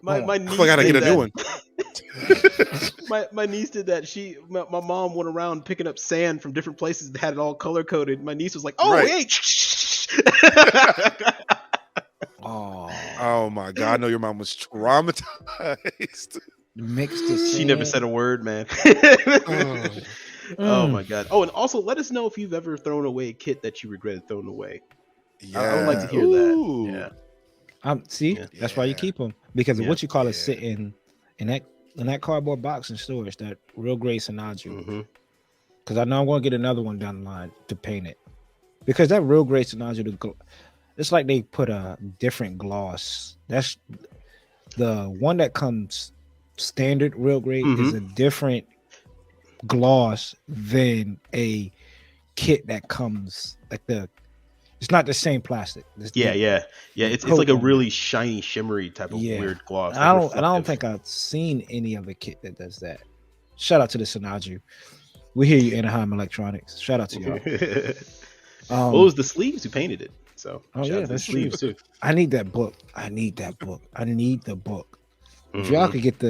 My niece I gotta did get a that. new one. my niece did that. My mom went around picking up sand from different places that had it all color coded. My niece was like, "Oh, Right. hey." Oh my god! I know your mom was traumatized. Mixed the She never said a word, man. Oh my god. Oh, and also let us know if you've ever thrown away a kit that you regretted throwing away. Yeah, I would like to hear Ooh. that. See, Yeah. that's why you keep them because of Yeah. what you call it sitting in that cardboard box in storage. That real gray Sinaju. Mm-hmm. Because I know I'm going to get another one down the line to paint it. Because that real gray Sinaju, it's like they put a different gloss. That's the one that comes standard real gray is a different gloss than a kit that comes like it's not the same plastic. Yeah. It's like a really shiny, shimmery type of weird gloss. I Like don't think I've seen any other kit that does that. Shout out to the Sinaju. We hear you, Anaheim Electronics. Shout out to y'all. Well, it was the sleeves who painted it. So that's sleeves too. I need that book. I need the book. If y'all could get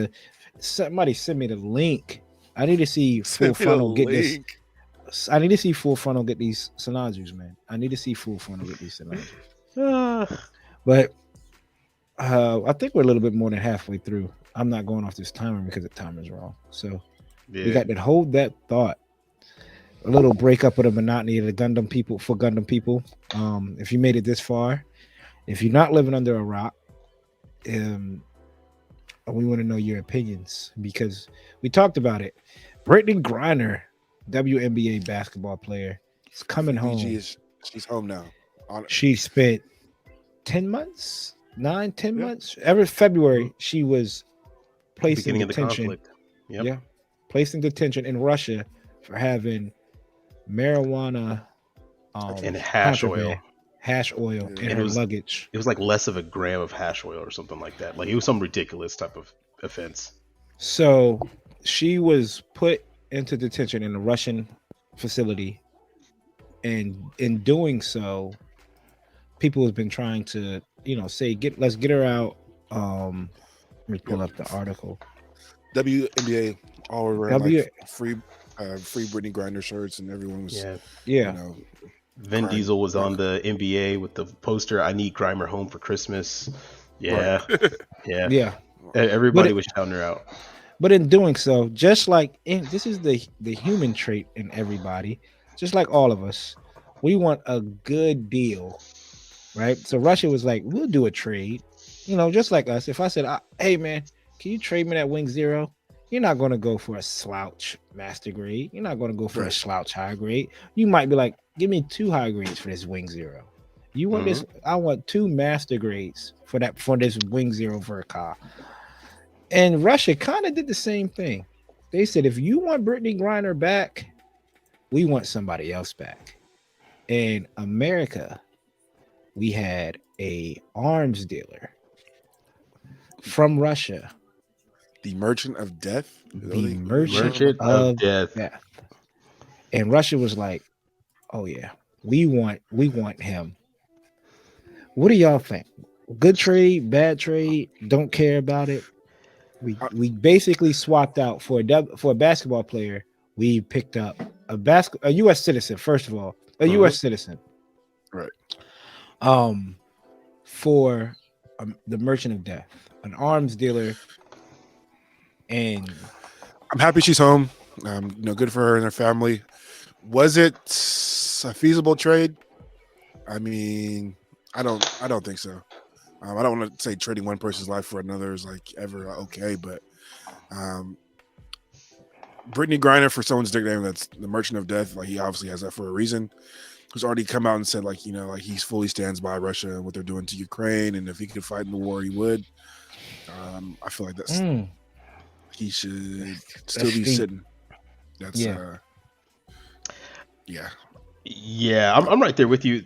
somebody send me the link. I need to see Full Frontal get this. I need to see Full Frontal get these Sinajus, man. I need to see Full Frontal get these Sinajus. But I think we're a little bit more than halfway through. I'm not going off this timer because the timer's wrong. So we got to hold that thought. A little breakup of the monotony of the Gundam people for Gundam people. If you made it this far, if you're not living under a rock, we want to know your opinions because we talked about it. Brittany Griner, WNBA basketball player, is coming home. She's home now. She spent 10 months, 10 months. Every February, she was placed in detention. Yeah, placed in detention in Russia for having marijuana and hash oil in her luggage. It was like less of a gram of hash oil or something like that. Like it was some ridiculous type of offense. So she was put into detention in a Russian facility, and in doing so, people have been trying to, say, let's get her out. Let me pull up the article. WNBA all around free Brittany Griner shirts, and everyone was Vin Diesel was on the NBA with the poster, "I need Grimer home for Christmas." Yeah. Everybody was shouting her out. But in doing so, just like this is the human trait in everybody, just like all of us, we want a good deal, right? So Russia was like, we'll do a trade, just like us. If I said, hey man, can you trade me that Wing Zero? You're not going to go for a slouch master grade. You're not going to go for a slouch high grade. You might be like, give me 2 high grades for this Wing Zero. You want this? I want 2 master grades for this Wing Zero Verka. And Russia kind of did the same thing. They said, if you want Brittany Griner back, we want somebody else back. In America, we had a arms dealer from Russia. The Merchant of Death? The Merchant of Death. And Russia was like, oh yeah, we want him. What do y'all think? Good trade, bad trade, don't care about it. We basically swapped out for a basketball player. We picked up a U.S. citizen, first of all, a U.S. citizen. Right. For the Merchant of Death, an arms dealer. And I'm happy she's home. Good for her and her family. Was it a feasible trade? I mean, I don't think so. I don't want to say trading one person's life for another is like ever okay, but Brittany Griner, for someone's nickname, that's the Merchant of Death. Like he obviously has that for a reason. Who's already come out and said like like he fully stands by Russia and what they're doing to Ukraine, and if he could fight in the war, he would. I feel like that's he should still be sitting. That's Yeah, I'm right there with you.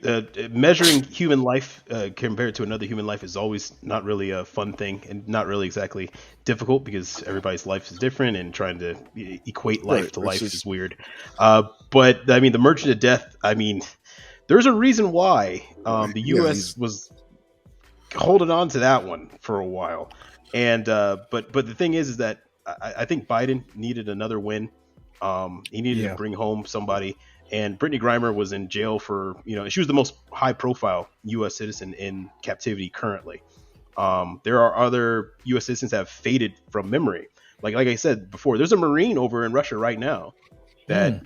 Measuring human life compared to another human life is always not really a fun thing, and not really exactly difficult because everybody's life is different, and trying to equate life to life is weird. But I mean, the Merchant of Death. I mean, there's a reason why the U.S. was holding on to that one for a while, and but the thing is that I think Biden needed another win. He needed to bring home somebody. And Brittany Griner was in jail for, she was the most high-profile U.S. citizen in captivity currently. There are other U.S. citizens that have faded from memory. Like I said before, there's a Marine over in Russia right now that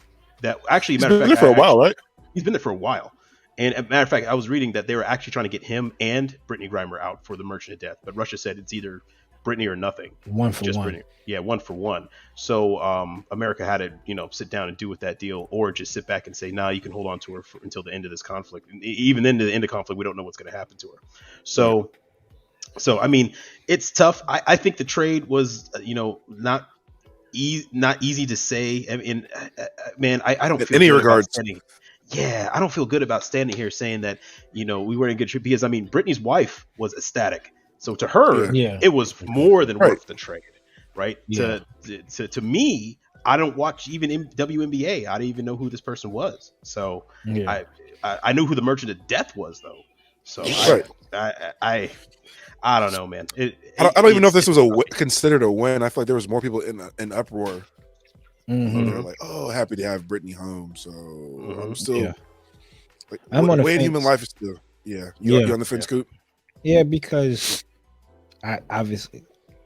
actually, he's been there for a while, right? He's been there for a while. And as a matter of fact, I was reading that they were actually trying to get him and Brittany Griner out for the Merchant of Death, but Russia said it's either Brittany or nothing. One for one. Brittany. Yeah, 1 for 1. So America had to, sit down and do with that deal, or just sit back and say, nah, you can hold on to her until the end of this conflict. And even into the end of conflict, we don't know what's going to happen to her. So, I mean, it's tough. I think the trade was, not easy to say. I mean, man, I don't feel any good regards. about standing. Yeah, I don't feel good about standing here saying that, we were in good shape, because I mean, Brittany's wife was ecstatic. So to her, it was more than worth the trade, right? Yeah. To me, I don't watch even WNBA. I didn't even know who this person was. So I knew who the Merchant of Death was, though. So I don't know, man. I don't even know if this was considered a win. I feel like there was more people in uproar. Mm-hmm. They're like, "Oh, happy to have Brittany home." So I'm still like, I'm on the fence. Human life is still You on the fence, Coop? Yeah, because I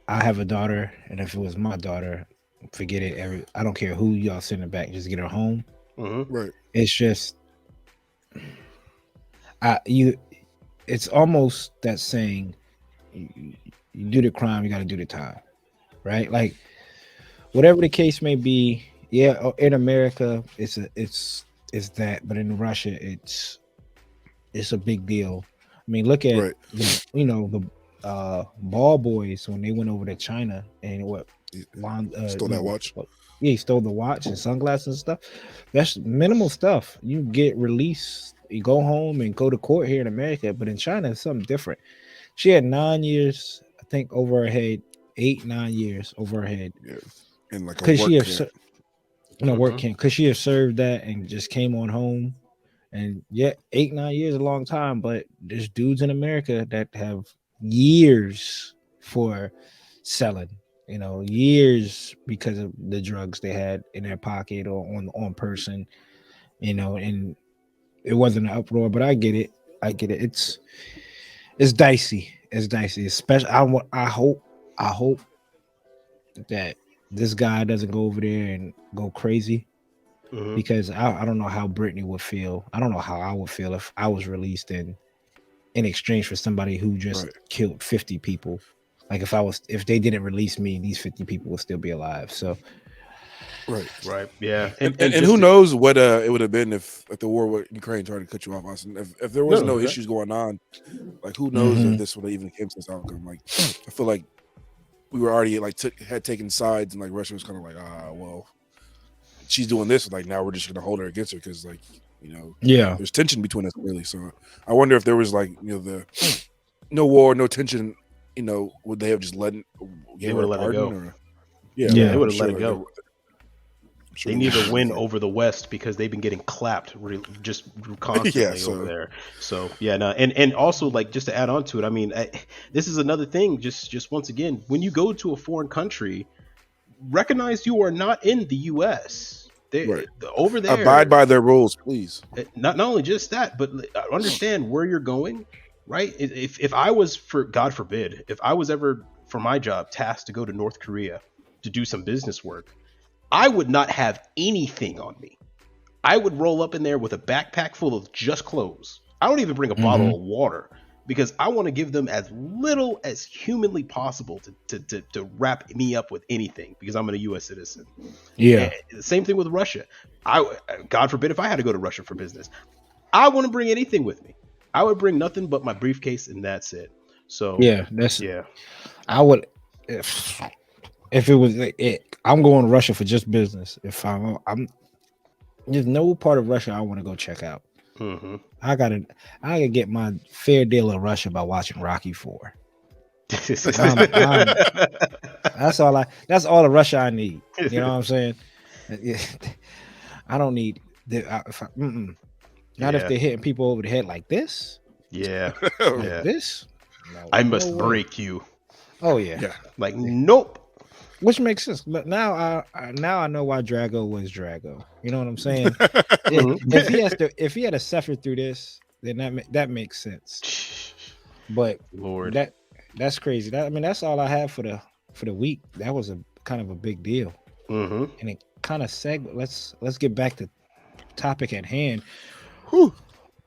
have a daughter, and if it was my daughter, forget it. I don't care who y'all send her back, just get her home. Mm-hmm. Right. It's just it's almost that saying, you do the crime, you got to do the time, right? Like whatever the case may be. Yeah, in America, it's that, but in Russia, it's a big deal. I mean, look at the ball boys when they went over to China and stole that watch. Yeah, he stole the watch and sunglasses and stuff. That's minimal stuff. You get released, you go home and go to court here in America, but in China it's something different. She had 9 years, I think, over her head, 8-9 years over her head. Yeah, and like a work camp. Work camp, because she had served that and just came on home. And 8-9 years is a long time, but there's dudes in America that have years for selling, years because of the drugs they had in their pocket or on person, and it wasn't an uproar, but I get it. It's dicey. It's dicey, especially I hope that this guy doesn't go over there and go crazy. Mm-hmm. Because I don't know how Brittany would feel. I don't know how I would feel if I was released in exchange for somebody who just killed 50 people. Like if they didn't release me, these 50 people would still be alive. So right, yeah. And who knows what it would have been if the war with Ukraine tried to cut you off, Austen. If there was no issues going on, like who knows if this would have even came to this outcome. Like I feel like we were already had taken sides, and like Russia was kind of like, well, she's doing this, like now we're just gonna hold her against her because there's tension between us really. So I wonder if there was the no war, no tension, would they have just let it go? Or, they would have let it go. They need to win over the West because they've been getting clapped just constantly over there. So and also just to add on to it, I mean, this is another thing. Just once again, when you go to a foreign country, recognize you are not in the U.S. Over there. Abide by their rules, please. Not only just that, but understand where you're going, right? If I was, God forbid, if I was ever, for my job, tasked to go to North Korea to do some business work, I would not have anything on me. I would roll up in there with a backpack full of just clothes. I don't even bring a bottle of water because I want to give them as little as humanly possible to wrap me up with anything, because I'm a U.S. citizen. Yeah. And the same thing with Russia. God forbid if I had to go to Russia for business, I wouldn't bring anything with me. I would bring nothing but my briefcase, and that's it. So Yeah, that's yeah. I would if it was I'm going to Russia for just business. If I'm there's no part of Russia I want to go check out. Mm-hmm. I gotta get my fair deal of Russia by watching Rocky 4. That's all the Russia I need. You know what I'm saying? I don't need not if they're hitting people over the head like this. Yeah. Like Yeah. this. No, I must no way. break you. Oh yeah. Yeah. Like, nope. Which makes sense. But now I know why Drago was Drago. You know what I'm saying? If he had to suffer through this, then that makes sense. But Lord, that's crazy. That's all I have for the week. That was a kind of a big deal. mm-hmm. And it kind of let's get back to topic at hand. Whew.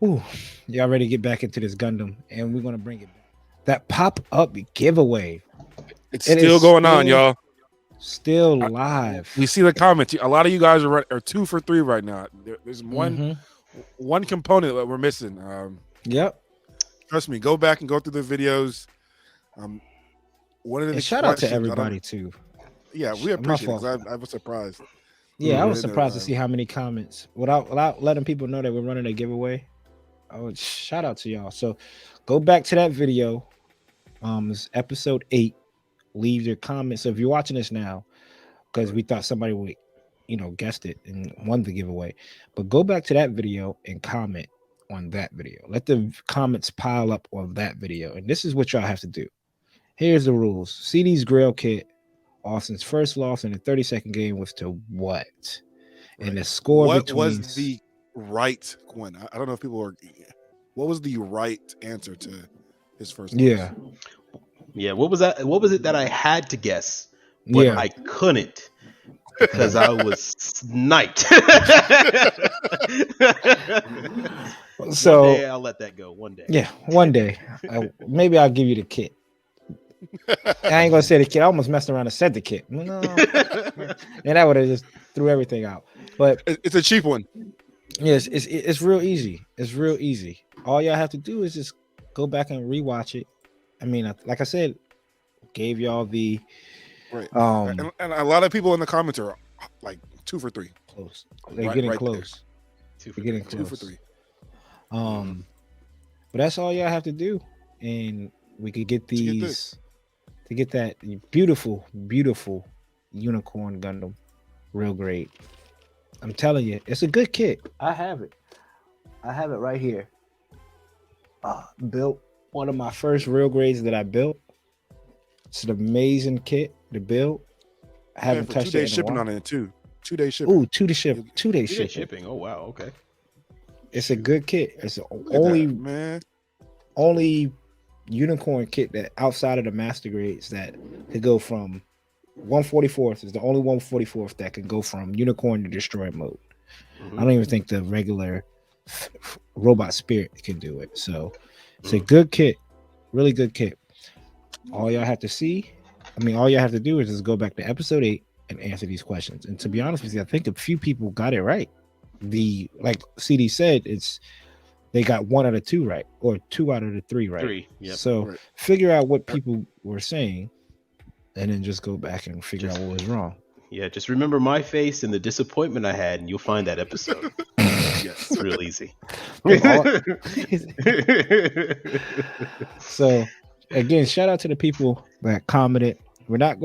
Ooh, y'all ready to get back into this Gundam, and we're gonna bring it back. That pop-up giveaway. It's still going on, y'all. Still live. We see the comments. A lot of you guys are 2 for 3 right now. There's one component that we're missing. Yep. Trust me. Go back and go through the videos. One of the shout out to everybody too. Yeah, we appreciate it. I was surprised. Yeah, I was surprised to see how many comments without letting people know that we're running a giveaway. Oh, shout out to y'all. So go back to that video. It's episode 8. Leave your comments. So if you're watching this now, because we thought somebody would, guessed it and won the giveaway, but go back to that video and comment on that video. Let the comments pile up on that video. And this is what y'all have to do. Here's the rules. CD's Grail Kit, Austen's first loss in the 30-second game was to what? Right. And the score what was the right one? I don't know if people are. What was the right answer to his first loss? Yeah. What was that? What was it that I had to guess, but I couldn't because I was sniped. So one day I'll let that go. One day. Yeah, one day. Maybe I'll give you the kit. I ain't gonna say the kit. I almost messed around and said the kit. No. And that would have just threw everything out. But it's a cheap one. Yes, it's real easy. It's real easy. All y'all have to do is just go back and rewatch it. I mean, like I said, gave y'all the right. And a lot of people in the comments are like 2 for 3. Close. They're getting close. They're getting close. 2 for 3. But that's all y'all have to do, and we could get these to get that beautiful, beautiful unicorn Gundam, real great. I'm telling you, it's a good kit. I have it right here. Built one of my first real grades that I built. It's an amazing kit to build. I haven't touched 2 it days in shipping a while. on it too. 2 days shipping. Ooh, 2 days shipping. Oh wow, okay. It's a good kit. It's the man. only unicorn kit that outside of the master grades that could go from 144th is the only 144th that can go from unicorn to destroy mode. I don't even think the regular robot spirit can do it. So it's a good kit, really good kit. All y'all have to do is just go back to episode 8 and answer these questions. And to be honest with you, I think a few people got it right. Like CD said, they got 1 out of 2 right, or 2 out of the 3 right. 3, yep. So figure out what people were saying, and then just go back and figure out what was wrong. Yeah, just remember my face and the disappointment I had, and you'll find that episode. Yes, it's real easy. So again, shout out to the people that commented. We're not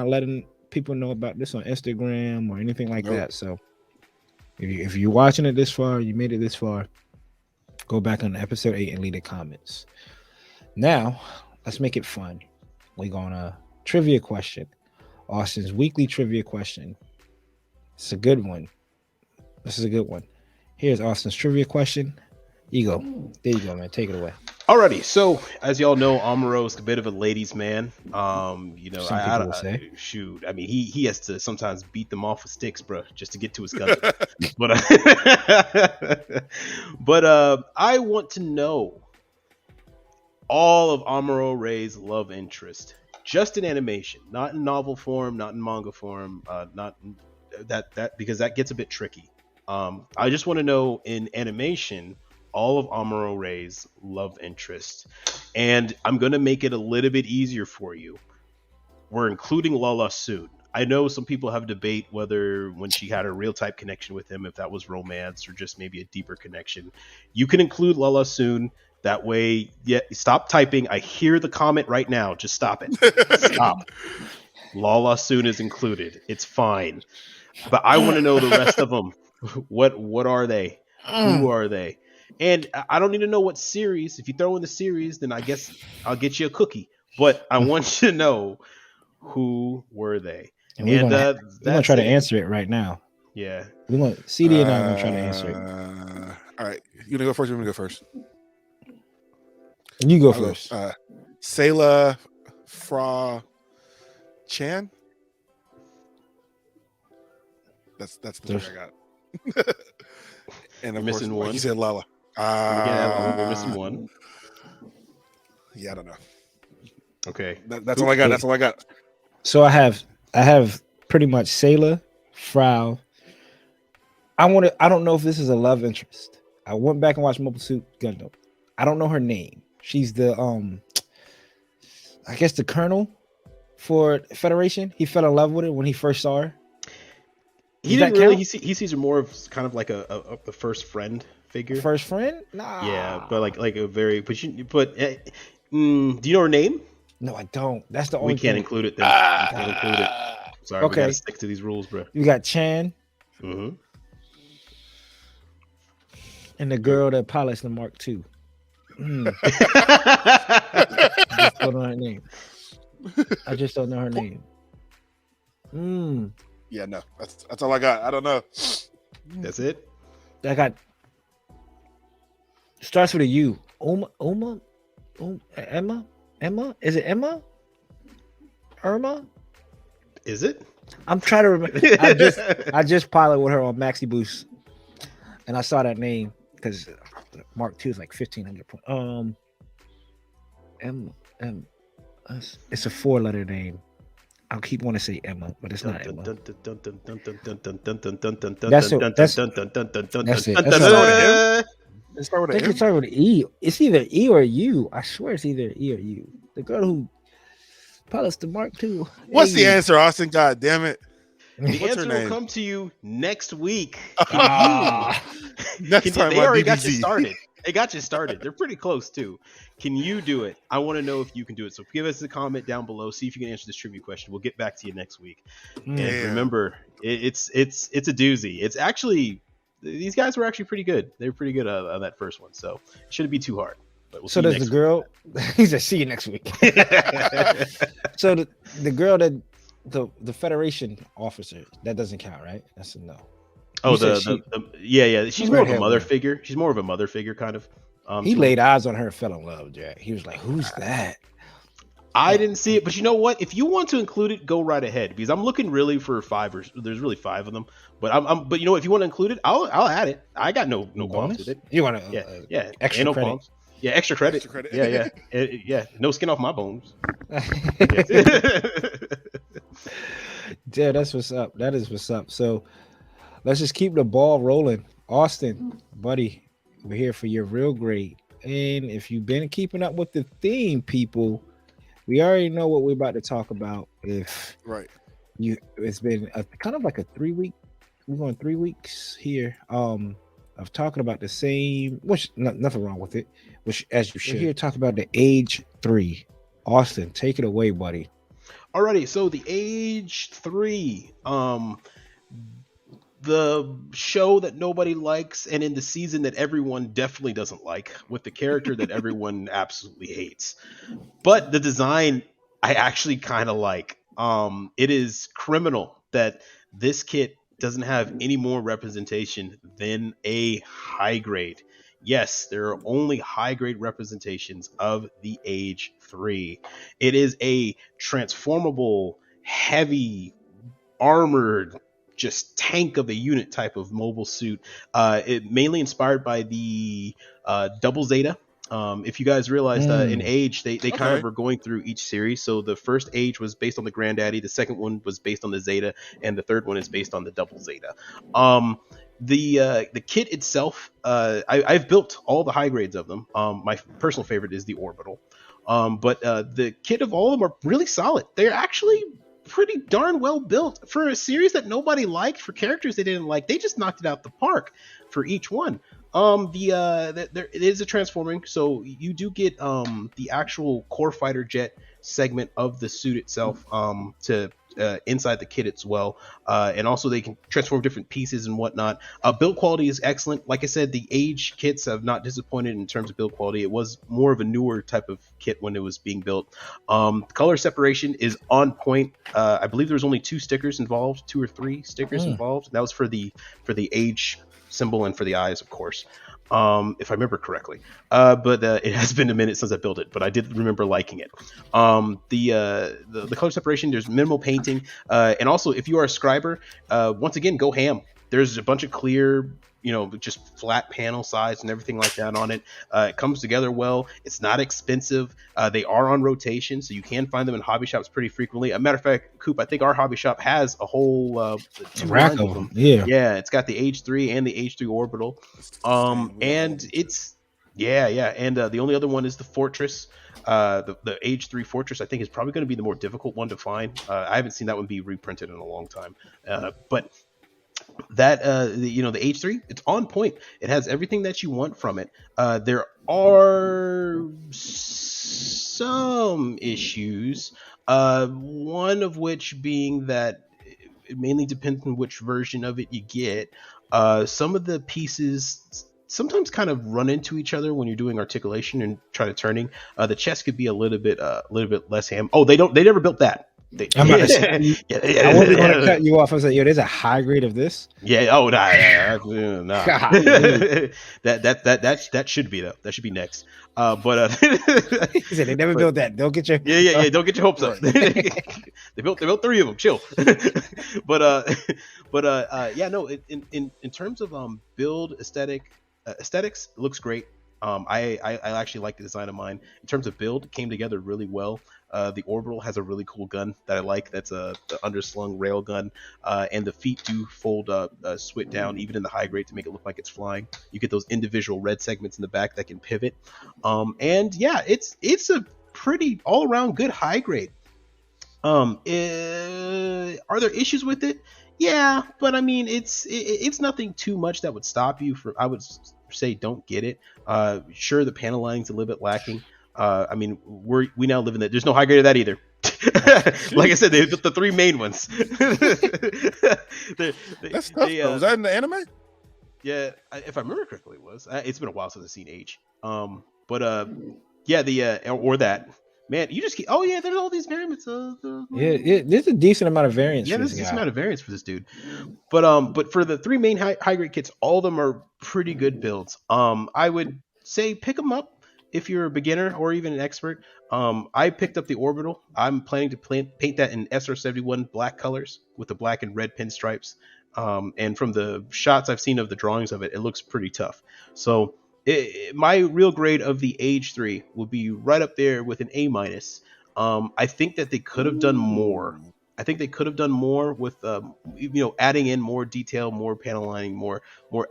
letting people know about this on Instagram or anything like that. So if you're watching it this far, you made it this far, go back on episode 8 and leave the comments. Now let's make it fun. We're gonna trivia question. Austen's weekly trivia question. It's a good one. This is a good one. Here's Austen's trivia question. There you go, man. Take it away. Alrighty, so as y'all know, Amuro's a bit of a ladies' man. Some people will say. Shoot, I mean, he has to sometimes beat them off with sticks, bro, just to get to his gun. But I want to know, all of Amuro Ray's love interest, just in animation, not in novel form, not in manga form, not in, that because that gets a bit tricky. I just want to know in animation all of Amuro Ray's love interest, and I'm gonna make it a little bit easier for you. We're including Lala soon. I know some people have debate whether when she had a real type connection with him, if that was romance or just maybe a deeper connection. You can include Lala soon. That way, yeah, stop typing. I hear the comment right now. Just stop it. Stop. Lala soon is included. It's fine. But I want to know the rest of them. What are they? Who are they? And I don't need to know what series. If you throw in the series, then I guess I'll get you a cookie. But I want you to know who were they. And And we're gonna that's try to it. answer it right now. Yeah. We're gonna CD and I are gonna try to answer it. All right, you gonna go first? You want me to go first? And you go I'll first. go. Sayla Fra Chan. That's the three I got. And of You're course, missing like one. you said, Lala. We're missing one. Yeah, I don't know. Okay. That's all I got. That's all I got. So I have pretty much Sailor, Frau. I don't know if this is a love interest. I went back and watched Mobile Suit Gundam. I don't know her name. She's the I guess the colonel for Federation. He fell in love with her when he first saw her. He didn't really. He sees her more of kind of like a first friend figure. First friend? Nah. Yeah, but like a very. But do you know her name? No, I don't. That's the only. We can't include it then. We can't include it. Sorry, okay. We gotta stick to these rules, bro. You got Chan. Mm-hmm. And the girl that pilots the Mark II. I just don't know her name. Yeah, no, that's all I got. I don't know. That's it. I got starts with a U. Emma? Is it Emma? Irma? Is it? I'm trying to remember. I just piloted with her on Maxi Boost, and I saw that name because Mark II is like 1,500 points. It's a 4-letter name. I'll keep wanting to say Emma, but it's not Emma. That's it. Let's start with I think it's starting with E. It's either E or U. I swear it's either E or U. The girl who pilots the Mark II. What's the answer, Austen? God damn it. The What's answer her name? will come to you next week. Next time they already DBZ. got you started. They got you started. They're pretty close too. Can you do it? I want to know if you can do it. So give us a comment down below. See if you can answer this trivia question. We'll get back to you next week. And remember, it's a doozy. It's actually these guys were actually pretty good. They were pretty good on that first one. So it shouldn't be too hard. But we'll so does the girl? He said, "See you next week." So the girl that the Federation officer, that doesn't count, right? That's a no. Oh, yeah. She's more of a mother figure. She's more of a mother figure, kind of. He laid eyes on her and fell in love, Jack. He was like, "Who's that?" I didn't see it, but you know what? If you want to include it, go right ahead. Because I'm looking really for 5 or there's really 5 of them. But but you know what? If you want to include it, I'll add it. I got no qualms with it. You want to extra credit? Qualms. Yeah, extra credit. Yeah. No skin off my bones. Yeah, that's what's up. That is what's up. So let's just keep the ball rolling. Austen, buddy, we're here for your real grade. And if you've been keeping up with the theme, people, we already know what we're about to talk about. It's been kind of like a 3-week. We're going 3 weeks here. Of talking about the same, which nothing wrong with it. Which, as you should, here talk about the age 3. Austen, take it away, buddy. Alrighty, so the age 3, the show that nobody likes, and in the season that everyone definitely doesn't like, with the character that everyone absolutely hates. But the design I actually kind of like. It is criminal that this kit doesn't have any more representation than a high grade. Yes, there are only high grade representations of the age 3. It is a transformable, heavy, armored, just tank of a unit type of mobile suit. It mainly inspired by the Double Zeta If you guys realized in Age, they kind Okay. of are going through each series. So the first Age was based on the Granddaddy, the second one was based on the Zeta, and the third one is based on the Double Zeta. The kit itself, I've built all the high grades of them. My personal favorite is the Orbital. But the kit of all of them are really solid. They're actually pretty darn well built for a series that nobody liked, for characters they didn't like. They just knocked it out the park for each one. There it is a transforming, so you do get the actual core fighter jet segment of the suit itself to inside the kit as well, and also they can transform different pieces and whatnot. Build quality is excellent. Like I said, the Age kits have not disappointed in terms of build quality. It was more of a newer type of kit when it was being built. Color separation is on point. I believe there was only 2 stickers involved, 2 or 3 stickers involved. That was for the Age symbol and for the eyes, of course, if I remember correctly. But it has been a minute since I built it, but I did remember liking it. The color separation, there's minimal painting, and also if you are a scriber, once again, go ham. There's a bunch of clear, just flat panel size and everything like that on it. It comes together well. It's not expensive. They are on rotation, so you can find them in hobby shops pretty frequently. A matter of fact, Coop, I think our hobby shop has a whole 2 rack lines of them. Yeah. Yeah, it's got the Age 3 and the Age 3 Orbital. And it's and the only other one is the Fortress. The Age 3 Fortress, I think, is probably going to be the more difficult one to find. I haven't seen that one be reprinted in a long time. But that the Age 3, it's on point. It has everything that you want from it. There are some issues, one of which being that it mainly depends on which version of it you get. Some of the pieces sometimes kind of run into each other when you're doing articulation and try to turning. The chest could be a little bit less ham. Oh, they never built that. I'm about to say, I wasn't going to cut you off. I was like, yo, there's a high grade of this. Yeah. Oh, nah. That should be though. That should be next. But he said they never built that. Don't get your yeah. Don't get your hopes up. They built 3 of them. Chill. but yeah. No. In terms of build aesthetics, it looks great. I actually like the design of mine. In terms of build, it came together really well. The Orbital has a really cool gun that I like. That's the underslung rail gun, and the feet do fold swit down even in the high grade to make it look like it's flying. You get those individual red segments in the back that can pivot, and yeah, it's a pretty all around good high grade. Are there issues with it? Yeah, but I mean, it's nothing too much that would stop you from. I would say don't get it. Sure, the panel lining's a little bit lacking. I mean, we now live in that. There's no high grade of that either. Like I said, they built the 3 main ones. That's tough. Was that in the anime? Yeah, if I remember correctly, it was. It's been a while since I've seen Age. Yeah, or that. Man, you just keep. Oh yeah, there's all these variants. Yeah, there's a decent amount of variance. Yeah, there's a decent amount of variance for this dude. But for the 3 main high grade kits, all of them are pretty good builds. I would say pick them up if you're a beginner or even an expert. I picked up the Orbital. I'm planning to paint that in SR71 black colors with the black and red pinstripes. And from the shots I've seen of the drawings of it, it looks pretty tough. So my real grade of the Age 3 will be right up there with an A-. I think that they could have done more. I think they could have done more with adding in more detail, more panel lining, more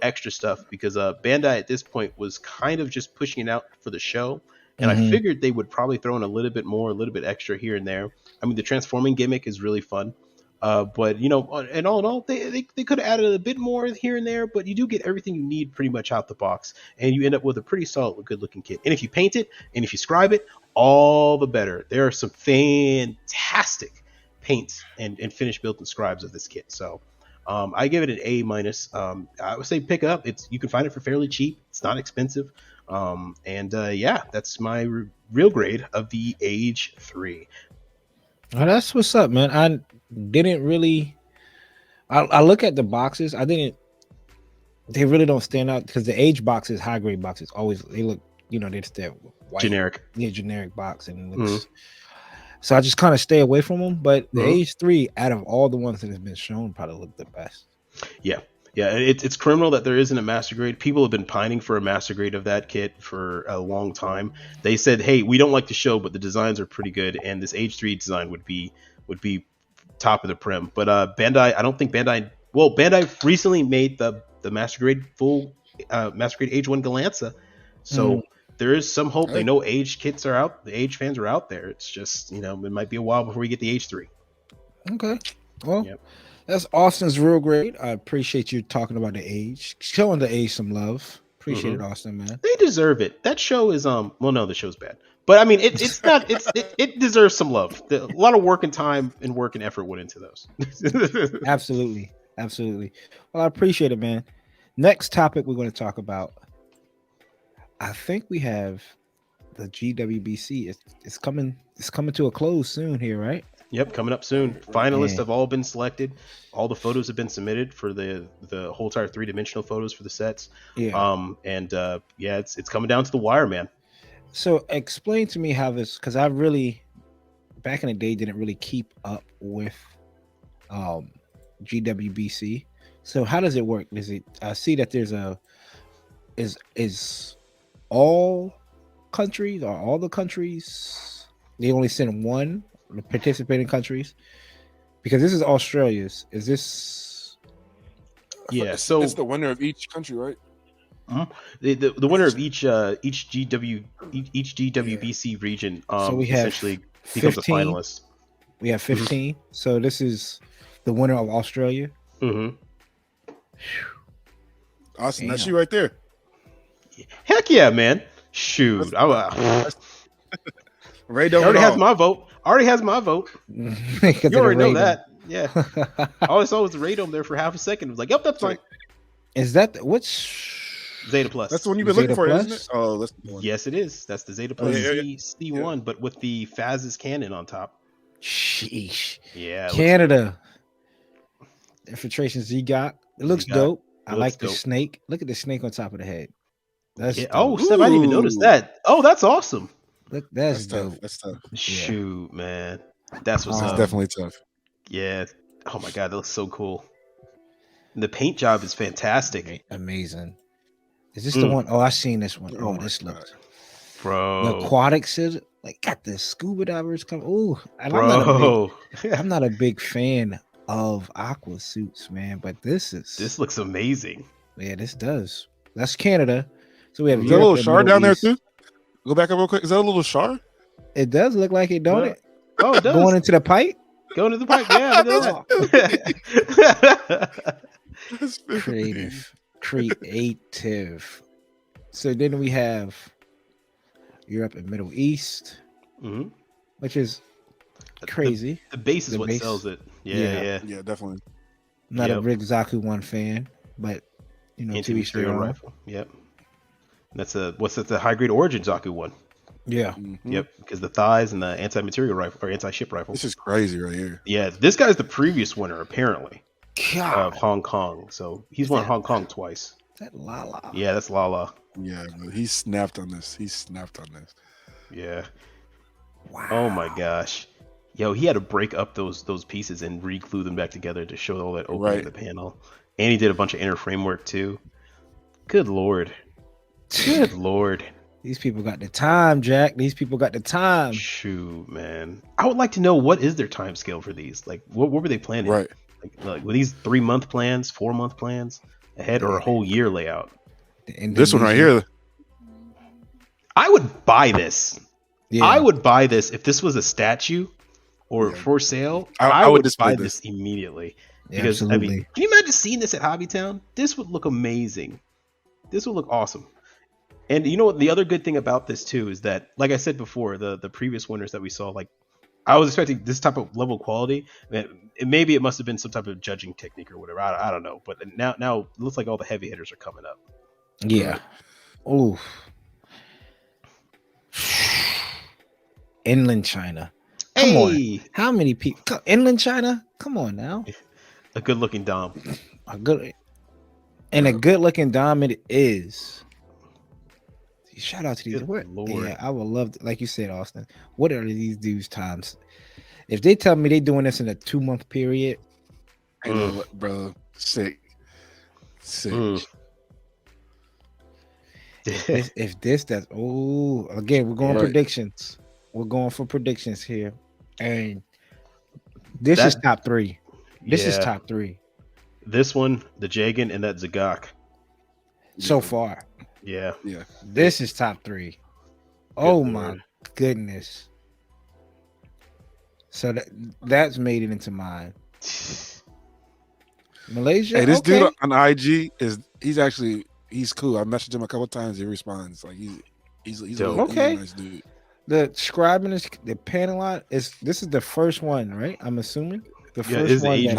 extra stuff, because Bandai at this point was kind of just pushing it out for the show, and I figured they would probably throw in a little bit more, a little bit extra here and there. I mean, the transforming gimmick is really fun. But and all in all, they could have added a bit more here and there, but you do get everything you need pretty much out the box, and you end up with a pretty solid, good looking kit. And if you paint it and if you scribe it, all the better. There are some fantastic paints and finished built and scribes of this kit. So I give it an A-. I would say pick it up. You can find it for fairly cheap. It's not expensive. Yeah, that's my real grade of the Age 3. Oh, that's what's up, man. I didn't really. I look at the boxes. They really don't stand out because the Age boxes, high grade boxes, always they look. They're just that white, generic box, and it looks. So I just kind of stay away from them. But the Age 3, out of all the ones that have been shown, probably look the best. Yeah. Yeah, it's criminal that there isn't a master grade. People have been pining for a master grade of that kit for a long time. They said, "Hey, we don't like the show, but the designs are pretty good, and this Age 3 design would be top of the prim." But Bandai, I don't think Bandai. Well, Bandai recently made the master grade full master grade Age 1 Galanza, so Mm, there is some hope. They Hey, know Age kits are out. The Age fans are out there. It's just it might be a while before we get the Age 3. okay. Well, Yep. that's Austin's real great. I appreciate you talking about the age, showing the age some love. Appreciate Hmm. it, Austin, man. They deserve it. That show is well, no, the show's bad, but I mean it's not it deserves some love. A lot of work and time and work and effort went into those. Absolutely. Absolutely. Well, I appreciate it, man. Next topic we're going to talk about. I think we have the GWBC. It's coming. It's coming to a close soon here, right? Yep, coming up soon. Finalists Yeah. have all been selected. All the photos have been submitted for the whole entire 3-dimensional photos for the sets. Yeah. Yeah, it's coming down to the wire, man. So explain to me how this, because I really back in the day didn't really keep up with um GWBC. So how does it work? Is it? I see that there's a is all countries or all the countries they only send one the participating countries because this is Australia's. Is this Yeah, it's, so it's the winner of each country, right? the winner of each GWBC region so we have essentially becomes a 15? finalist. We have 15. So this is the winner of Australia. Mm-hmm. Austin, that's Damn. you right there. Heck yeah, man! Shoot, Ray he don't already at has all. my vote. Already has my vote. Because You of the already know radar. that. Yeah. All I saw was the radome there for half a second. I was like, yep, that's fine. Is that which Zeta Plus. That's the one you've been looking Zeta for, Plus? isn't it? Oh, that's the one. Yes, it is. That's the Zeta Oh, Plus yeah, C1, but with the Faz's cannon on top. Sheesh. Yeah. Canada. Infiltration Z got. It looks Z-Got. dope. It I looks like the dope. snake. Look at the snake on top of the head. That's Yeah. dope. Oh, Steph, I didn't even notice Ooh. that. Oh, that's awesome. Look, that's That's tough. dope. That's tough. Shoot, man. That's what's That's up. definitely tough. Yeah. Oh my god, that looks so cool. And the paint job is fantastic. Amazing. Is this the one? Oh, I seen this one. Oh Oh, my this God. looks. The Bro. aquatics is like got the scuba divers come. Oh, and I'm not a big fan of aqua suits, man. But this This looks amazing. yeah, this does. That's Canada. So we have Is that a Europe little and shard Middle down there East. too? Go back up real quick. Is that a little shard? It does look like it, don't Well, it? Oh, it does. Going into the pipe. Going to the pipe. Yeah, look at that. That's Creative. So then we have Europe and Middle East, Mhm. which is crazy. The base is The what base. sells it. Yeah. Yeah. Yeah, definitely. I'm not a Yep. big Zaku 1 fan, but to each their Anti-material own. rifle. Yep. That's the high grade origin Zaku one. Yeah. Mhm. Yep, because the thighs and the anti-material rifle or anti-ship rifle. This is crazy right here. Yeah, this guy's the previous winner apparently God, of Hong Kong. So he's Is won that- Hong Kong twice. is that Lala? Yeah, that's Lala. Yeah, but he snapped on this. Yeah. Wow. Oh my gosh. Yo, he had to break up those pieces and re-glue them back together to show all that opening Right. in the panel. And he did a bunch of inner framework too. Good lord. Good lord. These people got the time, Jack. These people got the time. Shoot, man. I would like to know what is their time scale for these. Like, what were they planning? Right. Like were these 3-month plans, 4-month plans ahead, or a whole year layout? This one right here. I would buy this. Yeah. I would buy this if this was a statue or Yeah. for sale. I I would would display buy this. this immediately. Yeah, Because I absolutely. mean, can you imagine seeing this at Hobbytown? This would look amazing. This would look awesome. And you know what? The other good thing about this too is that, like I said before, the previous winners that we saw, like I was expecting this type of level of quality. Maybe it must have been some type of judging technique or whatever. I don't know. But now it looks like all the heavy hitters are coming up. Yeah. Oof. Inland China. Come on. Hey, How many people? Inland China? Come on now. a good looking Dom. A good and a good looking Dom it is. Shout out to these. Good What? Lord. Yeah, I would love to, like you said, Austin. What are these dudes' times? If they tell me they doing this in a 2-month period, Hey, bro, sick. Sage. If this that's again we're going Yeah. predictions. We're going for predictions here, and this is That- top 3. This is Yeah. top 3 This one, the Jagan, and that Zagak. so Yeah. far. Yeah. Yeah. This is top 3. Oh Good my Lord. goodness! So that's made it into mine. Malaysia. Hey, this okay. dude on IG he's cool. I messaged him a couple times. He responds. Like he's Dope. he's a Okay. nice dude. The scribing is the panel this is the first one, right? I'm assuming the Yeah, first it's the one Asian.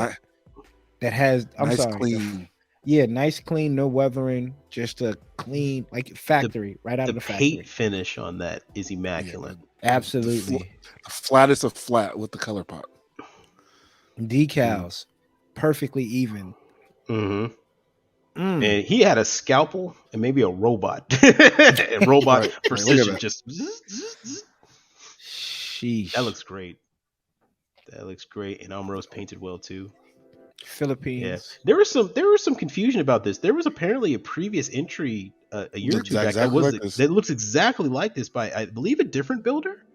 that has. I'm Nice, sorry. clean. Yeah, nice, clean, no weathering, just a clean like factory right out The of the factory. paint finish on that is immaculate. Absolutely. The flattest of flat with the color pop. Decals, perfectly even. Mm-hmm. Mm. And he had a scalpel and maybe a robot. A robot Right. precision. Look at Just Sheesh. that looks great. That looks great. And Amro's painted well too. Yeah. Philippines. There was some confusion about this. There was apparently a previous entry a year or two back that looks exactly like this by I believe a different builder.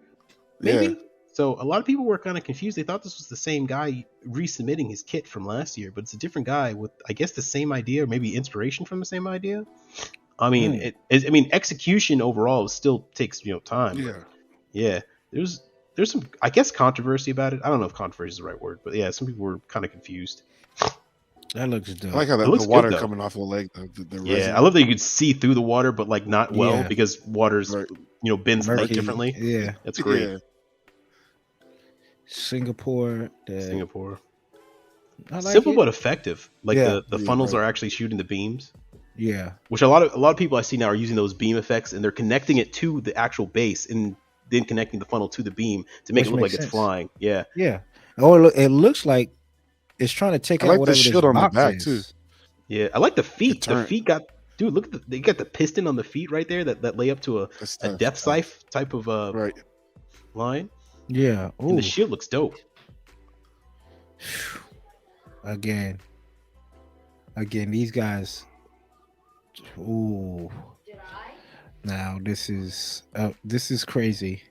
Maybe. Yeah. So a lot of people were kind of confused. They thought this was the same guy resubmitting his kit from last year, but it's a different guy with, I guess, the same idea or maybe inspiration from the same idea. I mean, execution overall still takes time. Yeah. But yeah, there's some, I guess, controversy about it. I don't know if controversy is the right word, but yeah, some people were kind of confused. That looks dope. I like how It looks the water good, though. coming off the leg. The Yeah, resin. I love that you could see through the water, but like not well Yeah. because water's Right. bends light Murky. differently. Yeah. That's great. Yeah. Singapore. Singapore. I like Simple it. but effective. Like Yeah. the Yeah, funnels right. are actually shooting the beams, Yeah. which a lot of people I see now are using those beam effects and they're connecting it to the actual base and then connecting the funnel to the beam to make Which it look like makes it's sense. flying. Yeah. Yeah. Oh, it looks like it's trying to take I out like the whatever this shield on the box back, is. too. Yeah. I like the feet. The turn. feet got look at they got the piston on the feet right there that lay up to That's a tough. depth sight type of Right. line. Yeah. And Ooh. the shield looks dope. Again, these guys. Ooh. Now this is crazy.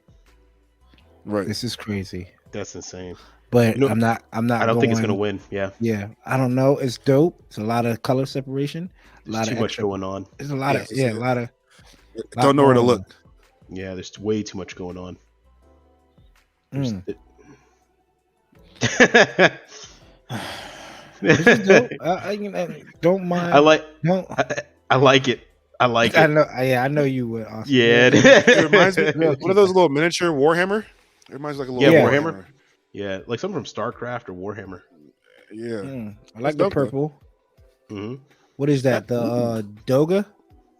Right. This is crazy. That's insane. But You know, I'm not. I don't think it's gonna win. Yeah. Yeah, I don't know. It's dope. It's a lot of color separation. A lot There's of too much extra, going on. There's a lot of Yeah, a lot of. Don't know where to going look. Yeah, there's way too much going on. on. This This is dope. Don't mind. I like Don't. I like it. I like I it. know. Yeah, I know you would. Austin. Yeah. It reminds me. Real What are those little miniature Warhammer? It reminds me like a little Yeah, Warhammer. Yeah, like something from StarCraft or Warhammer. Yeah. I like That's the dope, though. purple. hmm What is that? The Doga?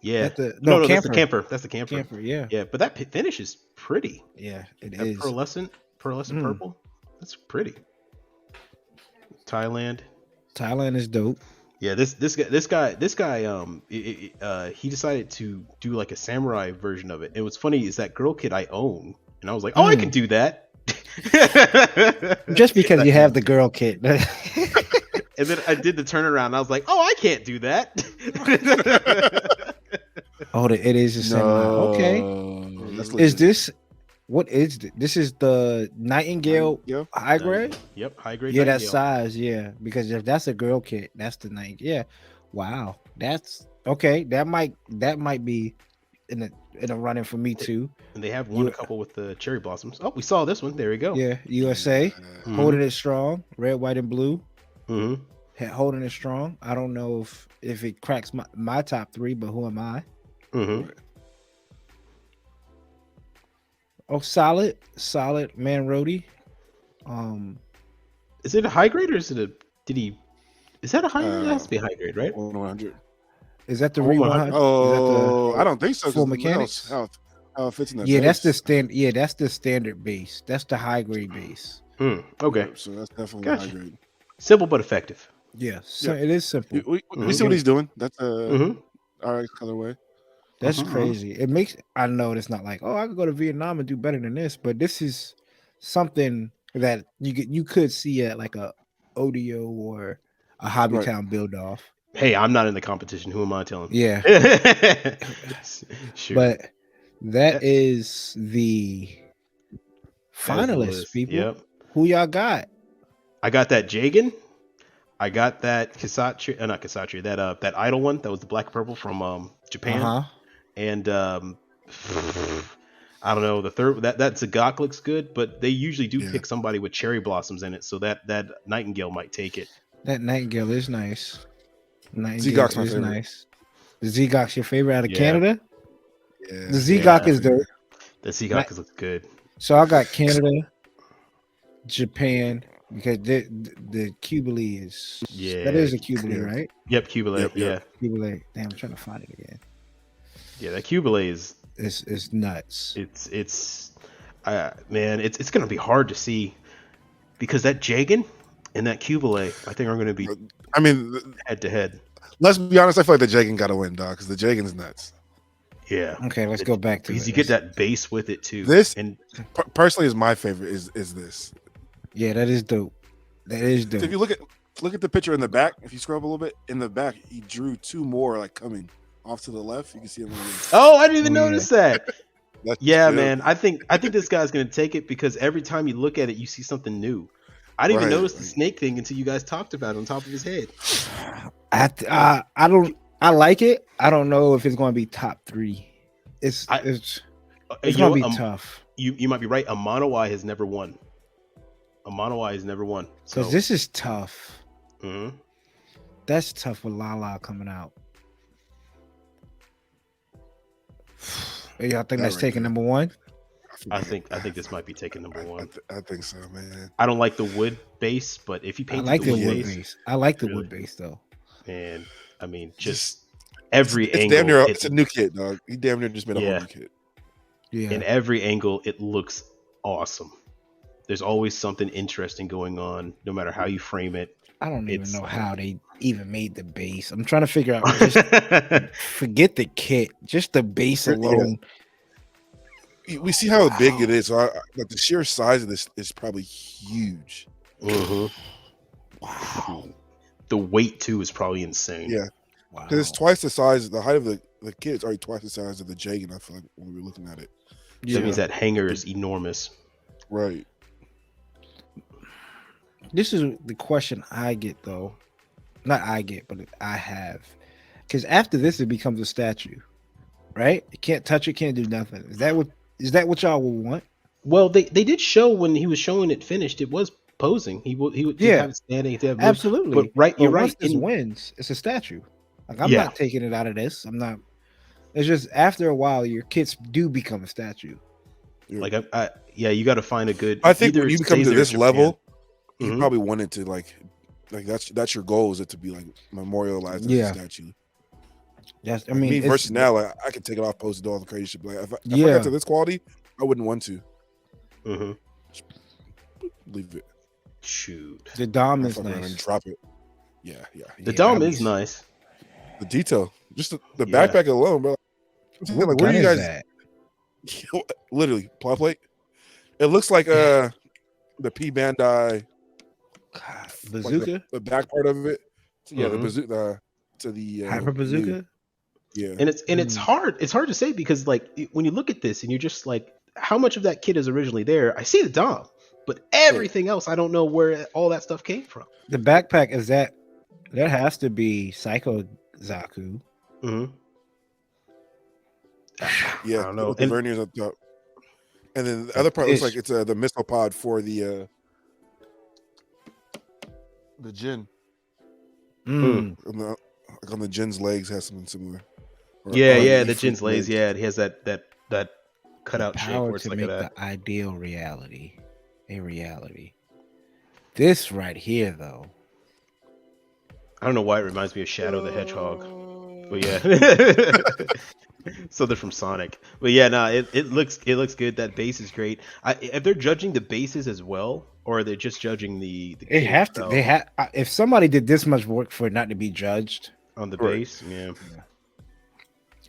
Yeah. That the- no, no, that's the camper. camper. That's the camper. Camper. Yeah. Yeah, but that finish is pretty. Yeah, it That is. pearlescent purple. That's pretty. Thailand. Thailand is dope. Yeah, this guy he decided to do like a samurai version of it. And what's funny is that girl kit I own, and I was like, oh, I can do that. Just because you have the girl kit. And then I did the turnaround, and I was like, oh, I can't do that. Oh, it is the same. Okay. That's Is legit. this what is this? This is the Nightingale Yeah. high grade? Yep, high grade. Yeah, that Nightingale. size, yeah. Because if that's a girl kit, that's the night. Yeah. Wow. That's okay. That might be in a running for me too. And they have won a couple with the cherry blossoms. Oh, we saw this one. There we go. Yeah. USA Mhm. holding it strong. Red, white, and blue. Mhm. Holding it strong. I don't know if it cracks my top 3, but who am I? Mhm. Oh, solid man roadie. Is it a high grade or is it a? Is that a high grade? That has to be a high grade, right? 100. Is that the Oh, re 100. 100? Oh, I don't think so. 'cause full of mechanics? How it fits in that. Yeah, that's the base. stand. Yeah, that's the standard base. That's the high grade base. Okay. Yeah, so that's definitely Gotcha. high grade. Simple but effective. Yeah, so Yeah. it is simple. We see what he's doing. That's Mhm. RX colorway. That's Mhm. crazy. It makes I know it's not like, oh, I could go to Vietnam and do better than this, but this is something that you could see at like a ODO or a Hobby Right. Town build off. Hey, I'm not in the competition. Who am I telling? Yeah, Sure. but that That- is the that is the finalists, list. people. Yep. Who y'all got? I got that Jagan. I got that Kisatri, not Kisatri, that idol one that was the black and purple from Uh Japan, huh. and I don't know the third that Zagok looks good, but they usually do Yeah. pick somebody with cherry blossoms in it, so that Nightingale might take it. That Nightingale is nice. Nightingale Zegok's my is favorite. nice. The Zegok's your favorite out of Yeah. Canada? Yeah. The Zegok is dope. The Zagok looks good. So I got Canada, Japan, because the Cubile is that is a Cubile, Yeah. right? Yep, Cubile. Yep, Yeah, yep. Cubile. Damn, I'm trying to find it again. yeah, that Cubile is It's nuts. it's man, it's gonna be hard to see because that Jagan and that Cubile I think are gonna be I mean, head to head. let's be honest. I feel like the Jagan got to win, dog, because the Jagan's nuts. Yeah. Okay, let's go back to Because it. you get that base with it too. This and personally is my favorite. Is this? Yeah, that is dope. That is So dope. if you look at the picture in the back, if you scroll up a little bit in the back, he drew two more like coming off to the left. You can see them. oh, I didn't even Yeah. notice that. That's Yeah, good. man. I think this guy's gonna take it because every time you look at it, you see something new. I didn't even Right, notice the right. snake thing until you guys talked about it on top of his head. I don't. I like it. I don't know if it's going to be top 3. It's You going know to be what? tough You might be right. A Monowai has never won. A Monowai has never won. So because this is tough. mhm. That's tough with Lala coming out. Y'all think That that's right taking there. number 1? I think this might be taking number one. I think so, man. I don't like the wood base, but if you I painted like the the wood wood base, base. I like the really. wood base though. man, I mean, Just just every it's angle. damn near. It's a new kit, dog. He damn near just made a Yeah. whole new kit. Yeah. In every angle, it looks awesome. There's always something interesting going on, no matter how you frame it. I don't even It's- know how they even made the base. I'm trying to figure out. Just forget the kit, just the base Yeah. alone. We see how big it is. So like the sheer size of this is probably huge. Mhm. Wow. The weight too is probably insane. Yeah, Wow. because it's twice the size. The height of the kit is already twice the size of the Jagan. I feel like when we were looking at it. So that means that hanger is enormous. Right. This is the question I get though. Not I get, but I have. Because after this, it becomes a statue, right? You can't touch it, can't do nothing. Is that what y'all will want? Well, they did show when he was showing it finished, it was posing. He would Yeah. have it standing. He'd have it moved. Absolutely. But right, you're once right. this In- wins, it's a statue. Like I'm Yeah. not taking it out of this. I'm not. It's just after a while, your kits do become a statue. like I yeah, you got to find a good. I think either when it you become stays to there this in level, Japan. you Mhm. probably wanted to like that's your goal, is it to be like memorialized as Yeah. a statue. Yes, I Like, mean, me it's- versus now, like, I could take it off, post it, do all the crazy shit. But like, if I Yeah. got to this quality, I wouldn't want to Mhm. leave it. Shoot, the dom I is fuck around and nice. drop it. Yeah. the Yeah, dome that is was- nice. The detail, just the Yeah. backpack alone, bro. I'm What like, gun where is you guys? that? Literally, plot plate. It looks like the P Bandai God, like bazooka, the back part of it. Yeah, the Mhm. bazooka to the hyper bazooka. Yeah, And it's Mm. hard. It's hard to say because like when you look at this and you're just like, how much of that kit is originally there? I see the dom, but everything else, I don't know where all that stuff came from. The backpack is that has to be Psycho Zaku. Mm-hmm. yeah. I don't know. With the And- verniers on top, and then the other part looks like it's the missile pod for the Jin. Mm. On the Jin's legs has something similar. Or Yeah, on yeah, the the Jin's lays. Yeah, he has that cutout The shape power where it's to like make that. the ideal reality a reality. This right here, though. I don't know why it reminds me of Shadow the Hedgehog, but yeah. So they're from Sonic, but yeah, no, it looks good. That base is great. If they're judging the bases as well, or are they just judging the They kit have to. itself They have. If somebody did this much work for it not to be judged, on the Correct. base? Yeah,